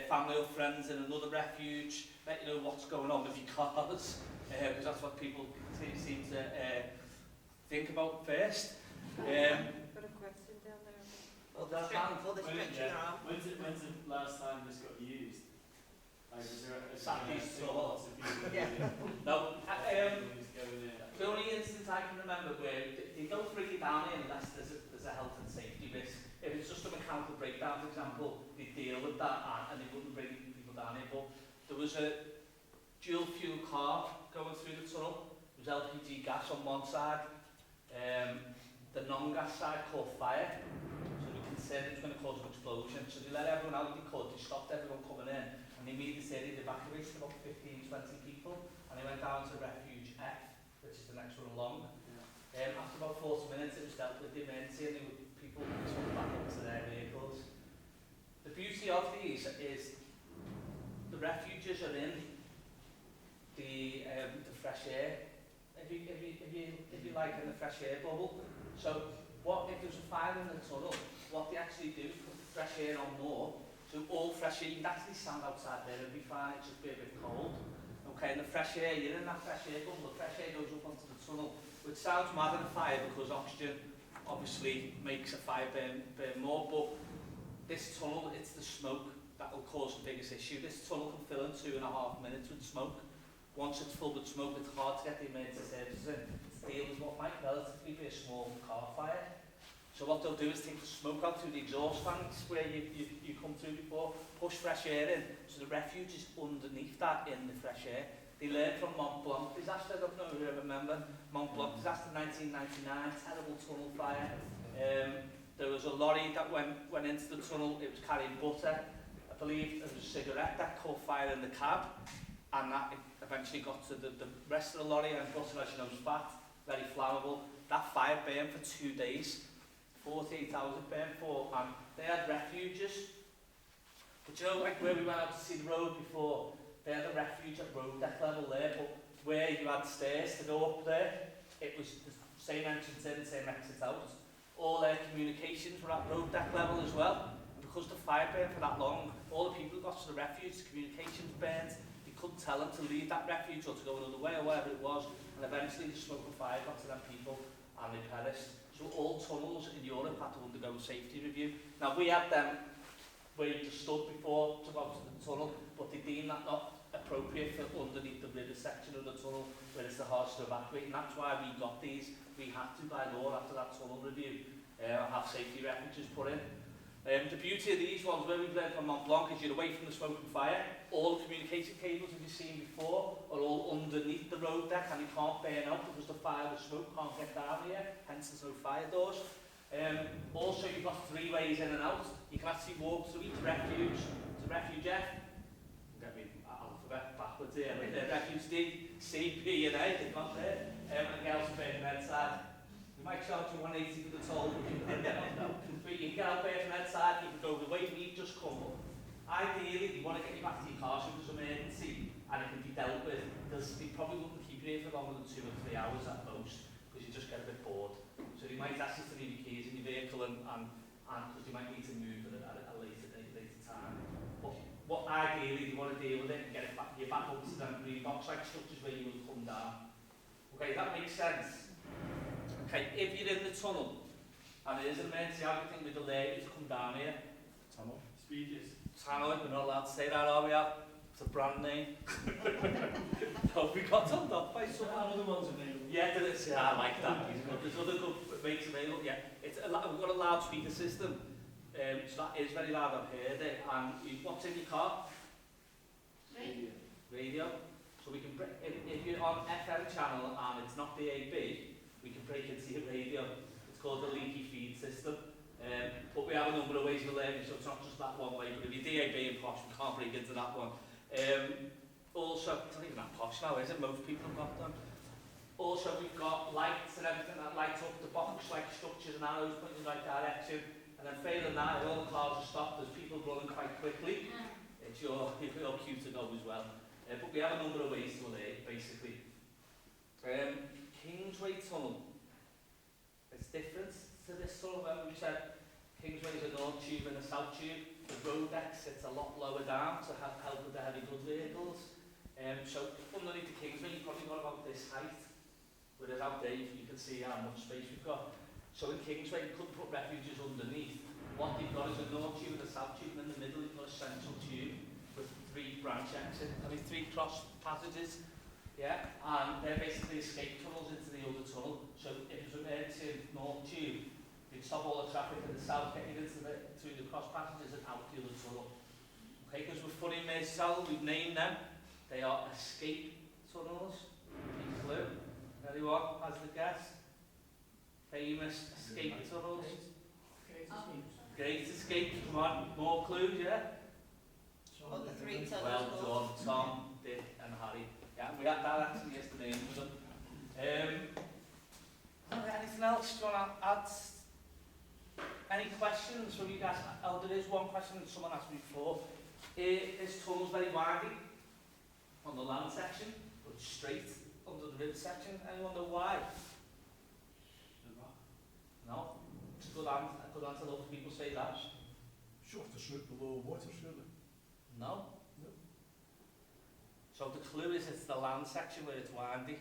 family or friends in another refuge, let you know what's going on with your cars, because that's what people seem to think about first. Got a question down there. Well, that's handful. Or the stretching arm. When's the last time this got used? Like, is there a Saturday's lots of people No, who's going in? the only instance I can remember where they don't bring you down here unless there's a health and safety risk. If it's just a mechanical breakdown, for example, they deal with that and they wouldn't bring people down here. But there was a dual fuel car going through the tunnel. There was LPG gas on one side. The non-gas side caught fire. So we considered it was going to cause an explosion. So they let everyone out they could. They stopped everyone coming in. And they immediately said they'd evacuated about 15, 20 people. And they went down to Refuge F, which is the next one along. Yeah. After about 40 minutes, it was dealt with the emergency and people went back into their vehicles. The beauty of these is the refuges are in the fresh air. If you like, in the fresh air bubble. So what if there's a fire in the tunnel, what they actually do is put the fresh air on more. So all fresh air, you can actually stand outside there and be fine, it's just be a bit cold. Okay, and the fresh air, you're in that fresh air bubble, the fresh air goes up onto the tunnel, which sounds mad in a fire because oxygen obviously makes a fire burn more, but this tunnel, it's the smoke that will cause the biggest issue. This tunnel can fill in 2.5 minutes with smoke. Once it's full with smoke, it's hard to get the emergency services in to deal with what might relatively be a small car fire. So what they'll do is take the smoke out through the exhaust fans where you come through before, push fresh air in, so the refuge is underneath that in the fresh air. They learned from Mont Blanc disaster, I don't know if you remember, Mont Blanc disaster 1999, terrible tunnel fire. There was a lorry that went into the tunnel, it was carrying butter. I believe there was a cigarette that caught fire in the cab, and that eventually got to the rest of the lorry, and butter, as you know, is fat, very flammable. That fire burned for 2 days. 48 hours it burned for, and they had refuges. But you know, like where we went out to see the road before, they had a refuge at road deck level there, but where you had stairs to go up there, it was the same entrance in, same exit out. All their communications were at road deck level as well. And because the fire burned for that long, all the people who got to the refuge, the communications burned, they couldn't tell them to leave that refuge or to go another way or whatever it was, and eventually the smoke and fire got to them people and they perished. So all tunnels in Europe had to undergo a safety review. Now we had them where you just stood before to go out to the tunnel, but they deemed that not appropriate for underneath the river section of the tunnel where it's the hardest to evacuate, and that's why we got these. We had to, by law, after that tunnel review, have safety refuges put in. The beauty of these ones, where we've learned from Mont Blanc, is you're away from the smoke and fire. All the communication cables, as you've seen before, are all underneath the road deck, and you can't burn out because the fire, the smoke can't get down here, hence there's no fire doors. Also, you've got 3 ways in and out. You can actually walk through each refuge to Refuge F. Get me alphabet backwards here. Refuge D, C, P, and A, they've got there. And get out to Birkenhead side. We might charge you 180 for the toll, but you can get out Birkenhead side, you can go the way we've just come up. Ideally, you want to get you back to your car so there's an emergency and it can be dealt with. They probably wouldn't keep you here for longer than 2 or 3 hours at most, because you just get a bit bored. So they might ask you to leave your keys in your vehicle and because you might need to move at a later time. But what ideally you want to deal with it and get it back, you're back up to them green box like structures where you would come down. Okay, that makes sense. Okay, if you're in the tunnel and there is an emergency, how do you think we'd allow you to come down here? Tunnel? Speeches? Tunnel, we're not allowed to say that, are we, Al? It's a brand name. No, we got told off by some other ones available. Yeah, I like that. There's other good makes available. Yeah, we've got a loudspeaker system, so that is very loud. I've heard it. And what's in your car? Radio. So we can if you're on FM channel and it's not DAB, we can break into your radio. It's called the leaky feed system. But we have a number of ways of learning, so it's not just that one way. But if you're DAB and posh, we can't break into that one. Also, it's not even that posh now, is it? Most people have got them. Also, we've got lights and everything that lights up the box, like structures and arrows pointing in the right direction. And then failing that, if all the cars are stopped, there's people running quite quickly. It's your cue to go as well. But we have a number of ways to alert, basically. Queensway Tunnel. It's different to this tunnel where we said Queensway is a north tube and a south tube. the road deck sits a lot lower down to help with the heavy goods vehicles. So underneath the Kingsway, you've probably got about this height, whereas out there you can see how much space we've got. So in Kingsway, you couldn't put refuges underneath. What you've got is a north tube and a south tube, and in the middle you've got a central tube with 3 branch exits, 3 cross passages. Yeah, and they're basically escape tunnels into the other tunnel. So if it's an emergency north tube, you'd stop all the traffic in the south, getting into through the cross passages and out the other tunnel. Okay, because we're putting Mersey Tunnels, we've named them. They are escape tunnels. Any clue? Anyone has the guess? Famous escape tunnels. Great escape. Come on, more clues, yeah? On the 3 tunnels. Well done, Tom, Dick, and Harry. Yeah, we had that actually yesterday with them. Anything else? Do you want to add? Any questions from you guys? Oh, there is one question that someone asked me before. This tunnel's very windy on the land section, but straight under the river section. Anyone know why? No? It's a good answer. A lot of people say that. Shorter route below water, surely. No? No. So the clue is it's the land section where it's windy.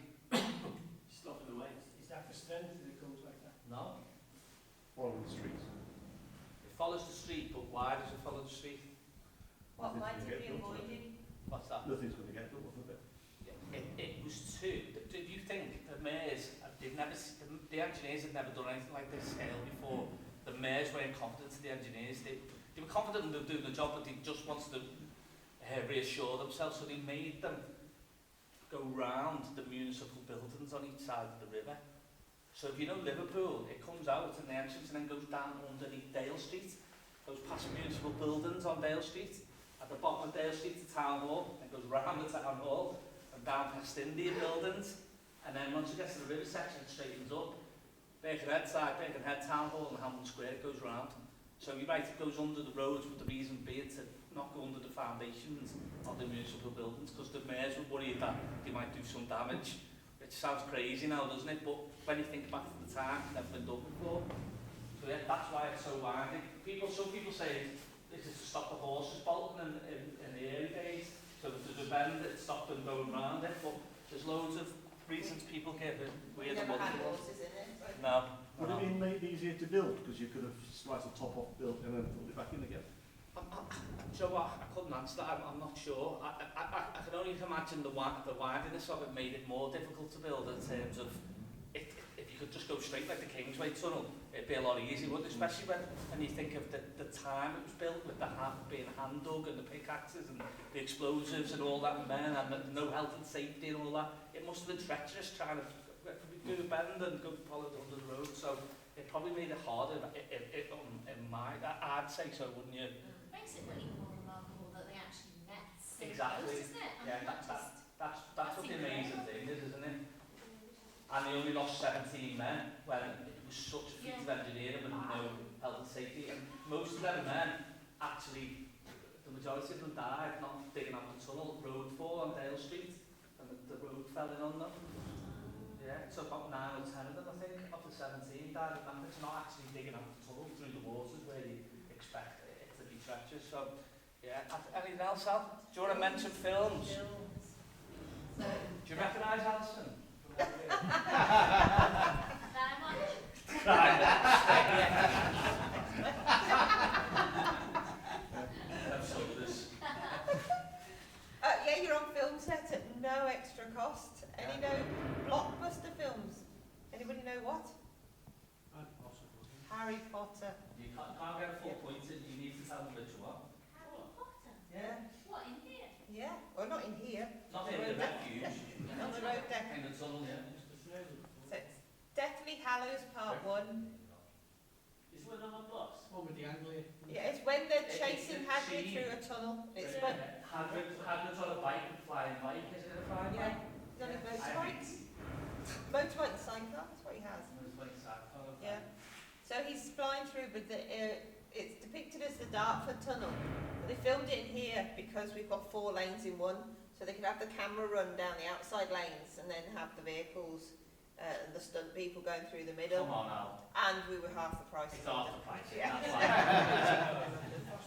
Stopping the way. Is that the strength that it goes like that? No? Following the streets. It follows the street, but why does it follow the street? What might it be avoiding? What's that? Nothing's going to get done with it. It was 2. Do you think the mayors, the engineers had never done anything like this scale before? The mayors weren't confident in the engineers. They were confident in them doing the job, but they just wanted to reassure themselves, so they made them go round the municipal buildings on each side of the river. So if you know Liverpool, it comes out in the entrance and then goes down underneath Dale Street, goes past municipal buildings on Dale Street, at the bottom of Dale Street to Town Hall, and goes round the Town Hall, and down past India buildings, and then once it gets to the river section, it straightens up. Birkenhead side, Birkenhead Town Hall and Hamilton Square, it goes round. So you're right, it goes under the roads, but the reason being to not go under the foundations of the municipal buildings, because the mayors were worried that they might do some damage, which sounds crazy now, doesn't it? But when you think back to the time, it's never been done before. So yeah, that's why it's so windy. Some people say this is to stop the horses bolting in the early days. So if there's a bend, it stopped them going round it, but there's loads of reasons people give it weird Never had money. horses in it. No. Would it have been made easier to build? Because you could have sliced the top off, built, and then put it back in again. So I couldn't answer that, I'm not sure. I can only imagine the windiness of it made it more difficult to build in terms of if you could just go straight like the Queensway tunnel, it'd be a lot easier, wouldn't it? Especially when you think of the time it was built, with the being hand dug and the pickaxes and the explosives and all that, and no health and safety and all that. It must have been treacherous trying to do a bend and go follow it under the road, so it probably made it harder. I'd say so, wouldn't you? Makes it even more remarkable that they actually met so Exactly. close, isn't it? Yeah, that's what the amazing thing is, isn't it? And they only lost 17 men when it was such a feat of engineering with no health and safety. And most of them men, actually, the majority of them died not digging out the tunnel, road fall on Dale Street, and the road fell in on them. Yeah, so about 9 or 10 of them, I think, of the 17 died, and it's not actually digging out the tunnel through the waters where you expect it to be treacherous. So, yeah, anything else, Al? Do you want to mention films? Do you recognise Alison? Very much. Yeah, you're on film set at no extra cost. Any blockbuster films? Anybody know what? Harry Potter. You can't get a full point in, you need to tell them which one. Harry Potter? Yeah. What, in here? Yeah, well, not in here. Not in the Refuge. On the road deck. In the tunnel, yeah. So it's definitely Hallows Part 1. Is one on a bus? One with the angler. Yeah, it's when they're chasing It's Hagrid scene. through a tunnel. It's when, Hagrid's on a bike and flying bike, is it a flying yeah, bike? he's on his motorbike. Motorbike and cycler, that's what he has. Yeah. So he's flying through, but it's depicted as the Dartford Tunnel. But they filmed it in here because we've got 4 lanes in one, so they could have the camera run down the outside lanes and then have the vehicles and the stunt people going through the middle. Come on now. And we were half the price. It's half the price. Yeah. That's fine.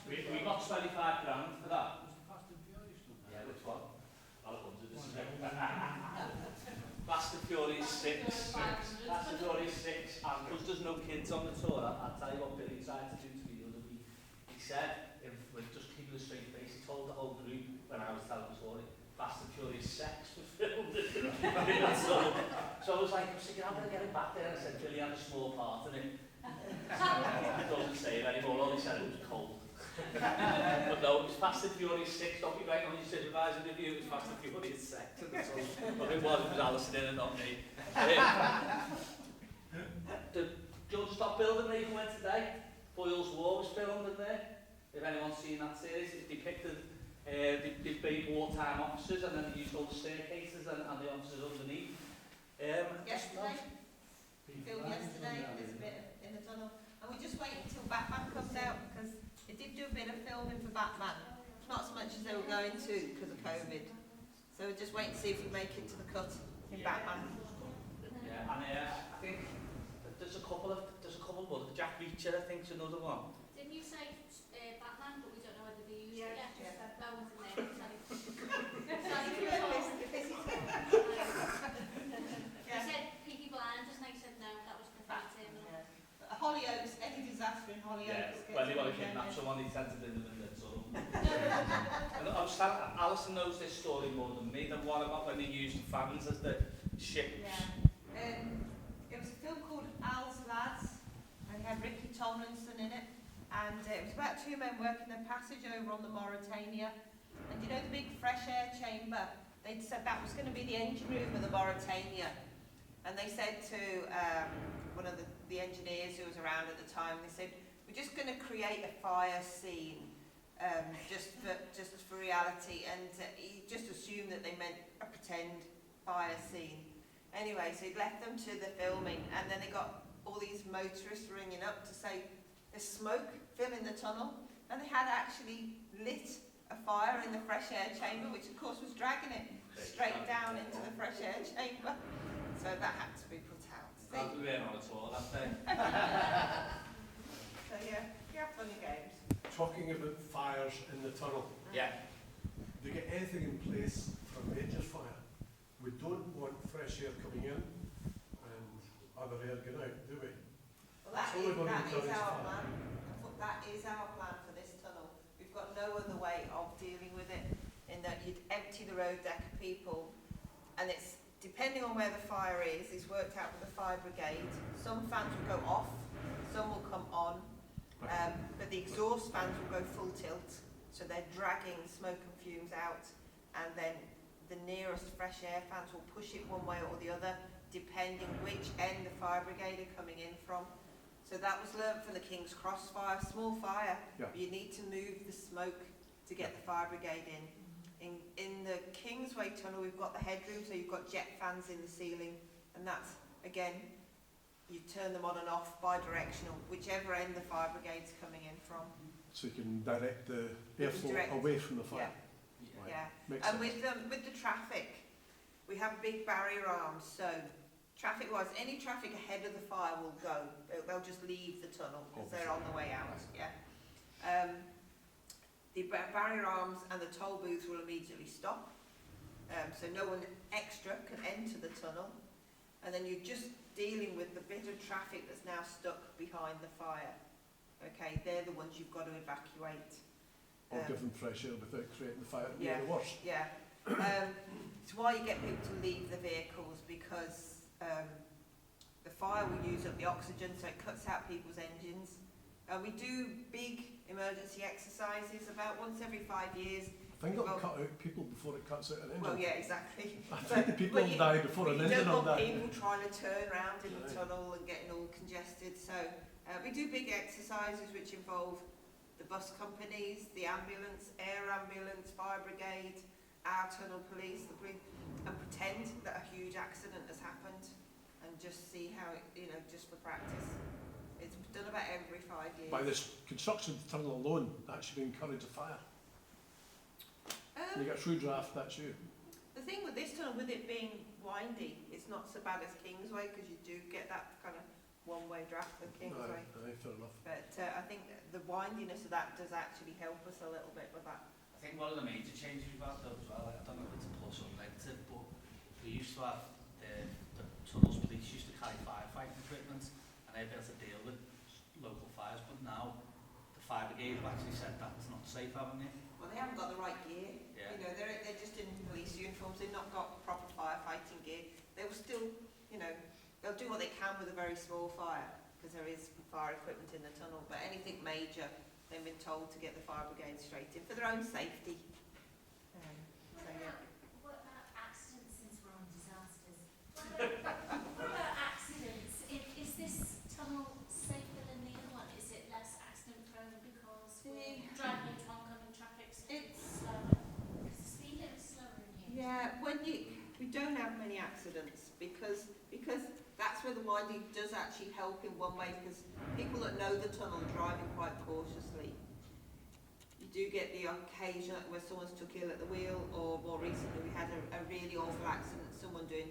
we got 25 grand for that. Yeah, which one? Fast and Furious 6. Fast and Furious 6. And because there's no kids on the tour, I'll tell you what Billy tried to do to me the other week. He said, with just keeping a straight face, he told the whole group when I was telling the story, Fast and Furious 6 was filmed. So I was like, I'm thinking, I'm going to get it back there. And I said, Billy had a small part in it. It doesn't say it anymore, all he said it was cold. But no, it was Fast and Furious 6, don't be right on your supervisor review, it was Fast and Furious 6. But it was Alison in and not me. The Judge Stop Building they even went today. Boyle's War was filmed in there. If anyone's seen that series, it depicted they made wartime officers and then they used all the staircases and the officers underneath. Yesterday, filmed yesterday, there's a bit in the tunnel. And we're just waiting until Batman comes out because they did do a bit of filming for Batman. Not as much as they were going to because of COVID. So we're just waiting to see if we make it to the cut in Batman. Yeah, and I think there's a couple of others. Jack Reacher, I think, is another one. Didn't you say Batman, but we don't know whether they used it Yeah, yet? yeah. That was in there, Yeah. They said Peaky Blinders and they said no, that was pathetic. Yeah. Hollyoaks, any disaster in Hollyoaks. Yeah, when they want to kidnap someone, they tend to do them in the tunnel. And I was telling, Alison knows this story more than me. Then what about when they used fans as the ships? Yeah. It was a film called Al's Lads, and it had Ricky Tomlinson in it. And it was about two men working their passage over on the Mauritania. And you know the big fresh air chamber? They'd said that was going to be the engine room of the Mauritania. And they said to one of the engineers who was around at the time, they said, we're just going to create a fire scene just for reality. And he just assumed that they meant a pretend fire scene. Anyway, so he'd left them to the filming, and then they got all these motorists ringing up to say there's smoke filling the tunnel, and they had actually lit a fire in the fresh air chamber, which of course was dragging it straight down into the fresh air chamber. So that had to be put out. That we weren't on at all, that day. So yeah, you have funny games. Talking about fires in the tunnel, Yeah. do you get anything in place for a major fire? We don't want fresh air coming in and other air going out, do we? Well, that It's only is going to encourage our fire. plan. That is our plan for this tunnel. We've got no other way of dealing with it, in that you'd empty the road deck of people, and it's depending on where the fire is. It's worked out with the fire brigade. Some fans will go off, some will come on, but the exhaust fans will go full tilt, so they're dragging smoke and fumes out, and then the nearest fresh air fans will push it one way or the other, depending which end the fire brigade are coming in from. So that was learnt from the King's Cross fire, small fire. Yeah. You need to move the smoke to get the fire brigade in. In the Queensway tunnel, we've got the headroom, so you've got jet fans in the ceiling, and that's, again, you turn them on and off bi-directional, whichever end the fire brigade's coming in from. So you can direct the airflow Direct. away from the fire. Right. Yeah. Makes And sense. with the traffic, we have big barrier arms, so traffic-wise, any traffic ahead of the fire will go. They'll just leave the tunnel because they're on the way out. Yeah. The barrier arms and the toll booths will immediately stop, so no one extra can enter the tunnel. And then you're just dealing with the bit of traffic that's now stuck behind the fire. Okay, they're the ones you've got to evacuate. Or give them fresh air without creating the fire to Yeah. make it worse. Yeah. It's why you get people to leave the vehicles, because the fire will use up the oxygen, so it cuts out people's engines. We do big emergency exercises about once every 5 years. I think it'll cut out people before it cuts out an engine. Well, yeah, exactly. I think the people will die before an you engine don't will want die. people trying to turn around in the Right. tunnel and getting all congested. So we do big exercises which involve the bus companies, the ambulance, air ambulance, fire brigade, our tunnel police, the police, and pretend that a huge accident has happened and just see how it, just for practice. It's done about every 5 years. By this construction of the tunnel alone, that should encourage a fire. When you get through draft, that's you. The thing with this tunnel, with it being windy, it's not so bad as Queensway because you do get that kind of one-way draft of Queensway. Aye, fair enough. But I think the windiness of that does actually help us a little bit with that. I think one of the major changes we've had though as well, I don't know if it's a plus or negative, but we used to have the tunnels police used to carry firefighting equipment and they'd be able to deal with local fires, but now the fire brigade have actually said that's not safe, haven't they? Well, they haven't got the right gear. Yeah. You know, they're just in police uniforms. They've not got proper firefighting gear. They will still, you know, they'll do what they can with a very small fire because there is fire equipment in the tunnel. But anything major, they've been told to get the fire brigade straight in for their own safety. What about accidents, since we're on disasters? What about accidents? Is this tunnel safer than the other one? Is it less accident prone because we're driving into oncoming traffic slower? Because the speed limit's slower in here. Yeah, we don't have many accidents because that's where the winding does actually help in one way, because people that know the tunnel are driving quite cautiously. You do get the occasion where someone's took ill at the wheel, or more recently we had a really awful accident, someone doing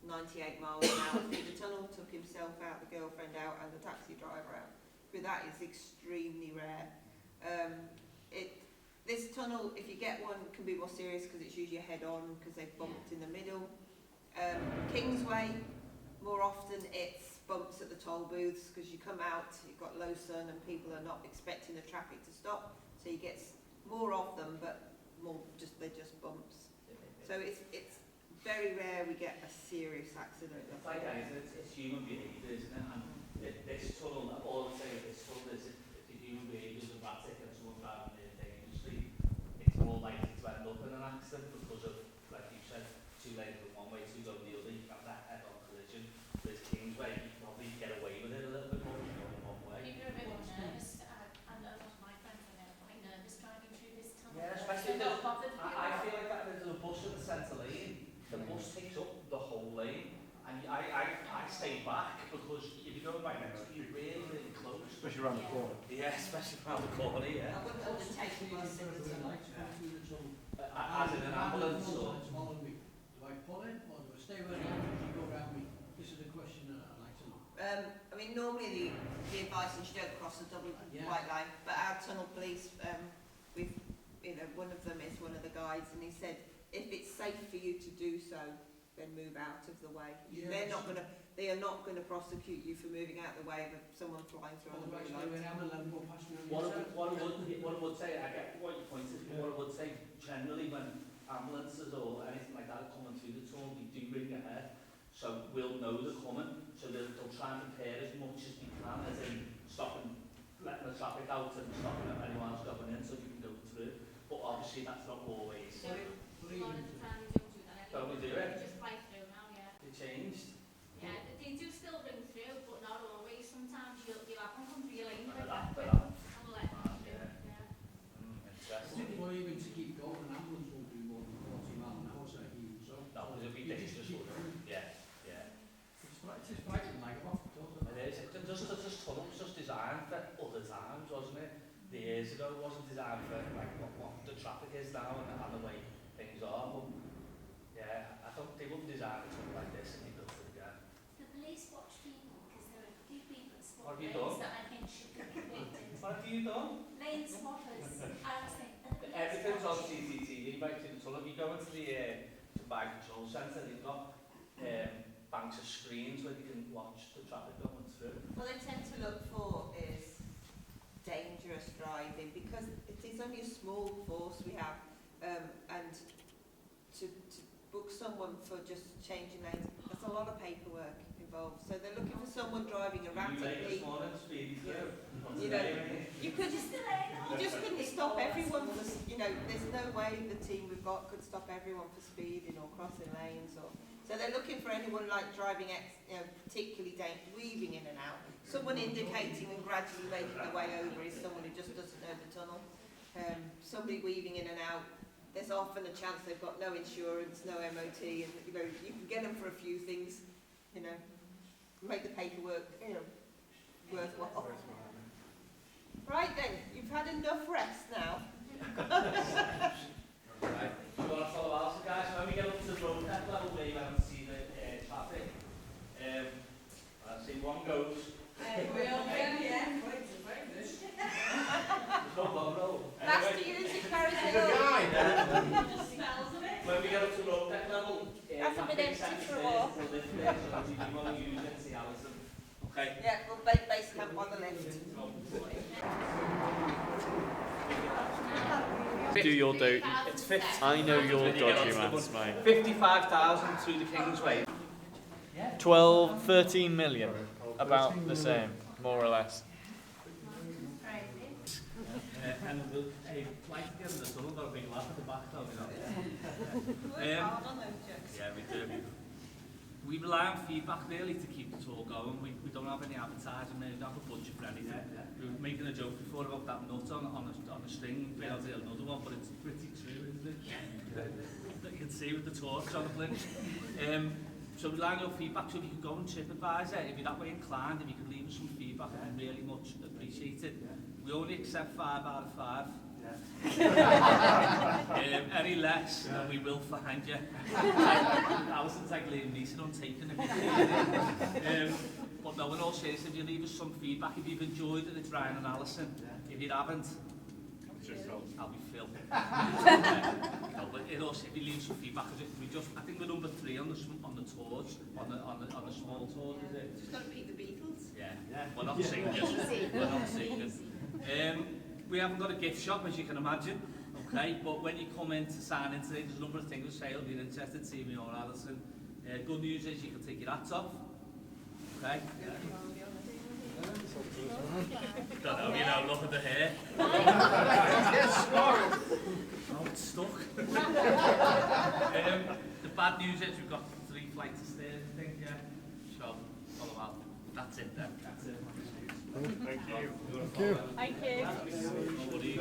98 miles an hour through the tunnel, took himself out, the girlfriend out and the taxi driver out. But that is extremely rare. This tunnel, if you get one, can be more serious because it's usually head on because they've bumped in the middle. Kingsway, more often it's bumps at the toll booths because you come out, you've got low sun and people are not expecting the traffic to stop, so you get more of them, but they're just bumps. So it's very rare we get a serious accident. It's like anything, it's human behaviour, isn't it? And this tunnel, all I'm saying with this tunnel is if the human behaviour is erratic and someone driving there dangerously, it's more likely to end up in an accident because of, like you said, two lanes with one way, two going the other, you have that head-on collision. Whereas Kingsway, you can probably get away with it a little bit more if you're going one way. People are a bit more nervous. I know lots of my friends are quite nervous driving through this tunnel. Yeah, especially They're not bothered. I feel like that there's a bus in the centre lane. The bus takes up the whole lane, and I stay back because if you're going right next to you, you're really, really close. Especially around the corner. Yeah, especially around the corner, yeah. I wouldn't undertake the bus in the tunnel. As in an ambulance or... Do I pull in or do I stay where I am and you go around me? This is a question that I'd like to know. I mean, normally the advice is you don't cross the double white line, but our tunnel police, one of them is one of the guides, and he said if it's safe for you to do so, then move out of the way. Yeah, They are not going to prosecute you for moving out of the way of someone flying through on the blue light. What I would say, I get what your point is, but what I would say generally when ambulances or anything like that are coming through the tunnel, we do ring ahead, so we'll know they're coming, so they'll try and prepare as much as we can, as in stopping, letting the traffic out and stopping anyone else going in so you can go through. But obviously that's not always. A lot of the time they don't do that anymore. Don't we do it? They just fly through now, yeah. They changed. Yeah, they do still ring through, but not always. Sometimes you'll have one come through your lane like But that, that. and we'll let them through, Yeah. yeah. Interesting. Well, even to keep going, an ambulance won't do more than 40 miles an hour, so so. No, because it'll be You just dangerous. keep going. Yeah, yeah. It's just fighting like a off the top. It is. This tunnel was just designed for other times, wasn't it? The years ago, it wasn't designed for like what the traffic is now and the way things are. But yeah, I thought they wouldn't design a tunnel like this and they built it again. The police watch people because there are a few people at spot What have you lanes done? that I think should be convicted. What have you done? Lane spotters. I was thinking, Everything's on CCTV right through the tunnel. If you go into the combined control centre, they've got banks of screens where you can watch the traffic going through. What they tend to look for is dangerous driving, because it is only a small force we have, and to book someone for just changing lanes, there's a lot of paperwork involved. So they're looking for someone driving erratically. You know, you just couldn't stop everyone for, you know, there's no way the team we've got could stop everyone for speeding or crossing lanes, or so they're looking for anyone like driving, particularly weaving in and out. Someone indicating and gradually making their way over is someone who just doesn't know the tunnel. Somebody weaving in and out, there's often a chance they've got no insurance, no MOT, and you know, you can get them for a few things, you know, make the paperwork, you know, worthwhile. Right then, you've had enough rest now. Right. going to follow out, so guys, when we get up to the road deck level where you went to see the traffic, I see one goes. There's no bum roll. That's the music carries it on. When we get up to road deck level, Hasn't been empty for a while. So if you want to use it, see Alison. Okay. Yeah, we'll base camp on the left. Do your do. It's 50. I know your dodgy maths, mate. 55,000 through the Queensway. 12, 13 million. About the same, more or less. And hey, like to get in the tunnel, got a big laugh at the back though, you know. Yeah, we do. We rely on feedback really to keep the tour going. We don't have any advertising, we don't have a budget for anything. We were making a joke before about that nut on a string. We'll do another one, but it's pretty true, isn't it? That you can see with the torques on the blink. So we rely on your feedback, so if you could go on TripAdvisor, if you're that way inclined, if you could leave us some feedback, I'd really much appreciate it. We only accept 5 out of 5. Any less, and we will find you. Alison's like Liam Neeson on taking it. But no, in all seriousness, if you leave us some feedback, if you've enjoyed it, it's Ryan and Alison. If you haven't, I'll be Phil. No, but in all seriousness, if you leave some feedback, I think we're number 3 on the tours, on the small tours, is it? Just got to beat the Beatles. Yeah. We're not singers. We're not singers. We haven't got a gift shop, as you can imagine, okay? But when you come in to sign in today, there's a number of things for sale. If you're interested, see me or Alison. Good news is you can take your hats off, okay? Don't know, you know, look at the hair. Oh, it's stuck. The bad news is we've got 3 flights of stairs, I think, yeah. So, follow out. That's it then. That's it. Thank you. Thank you. Nobody.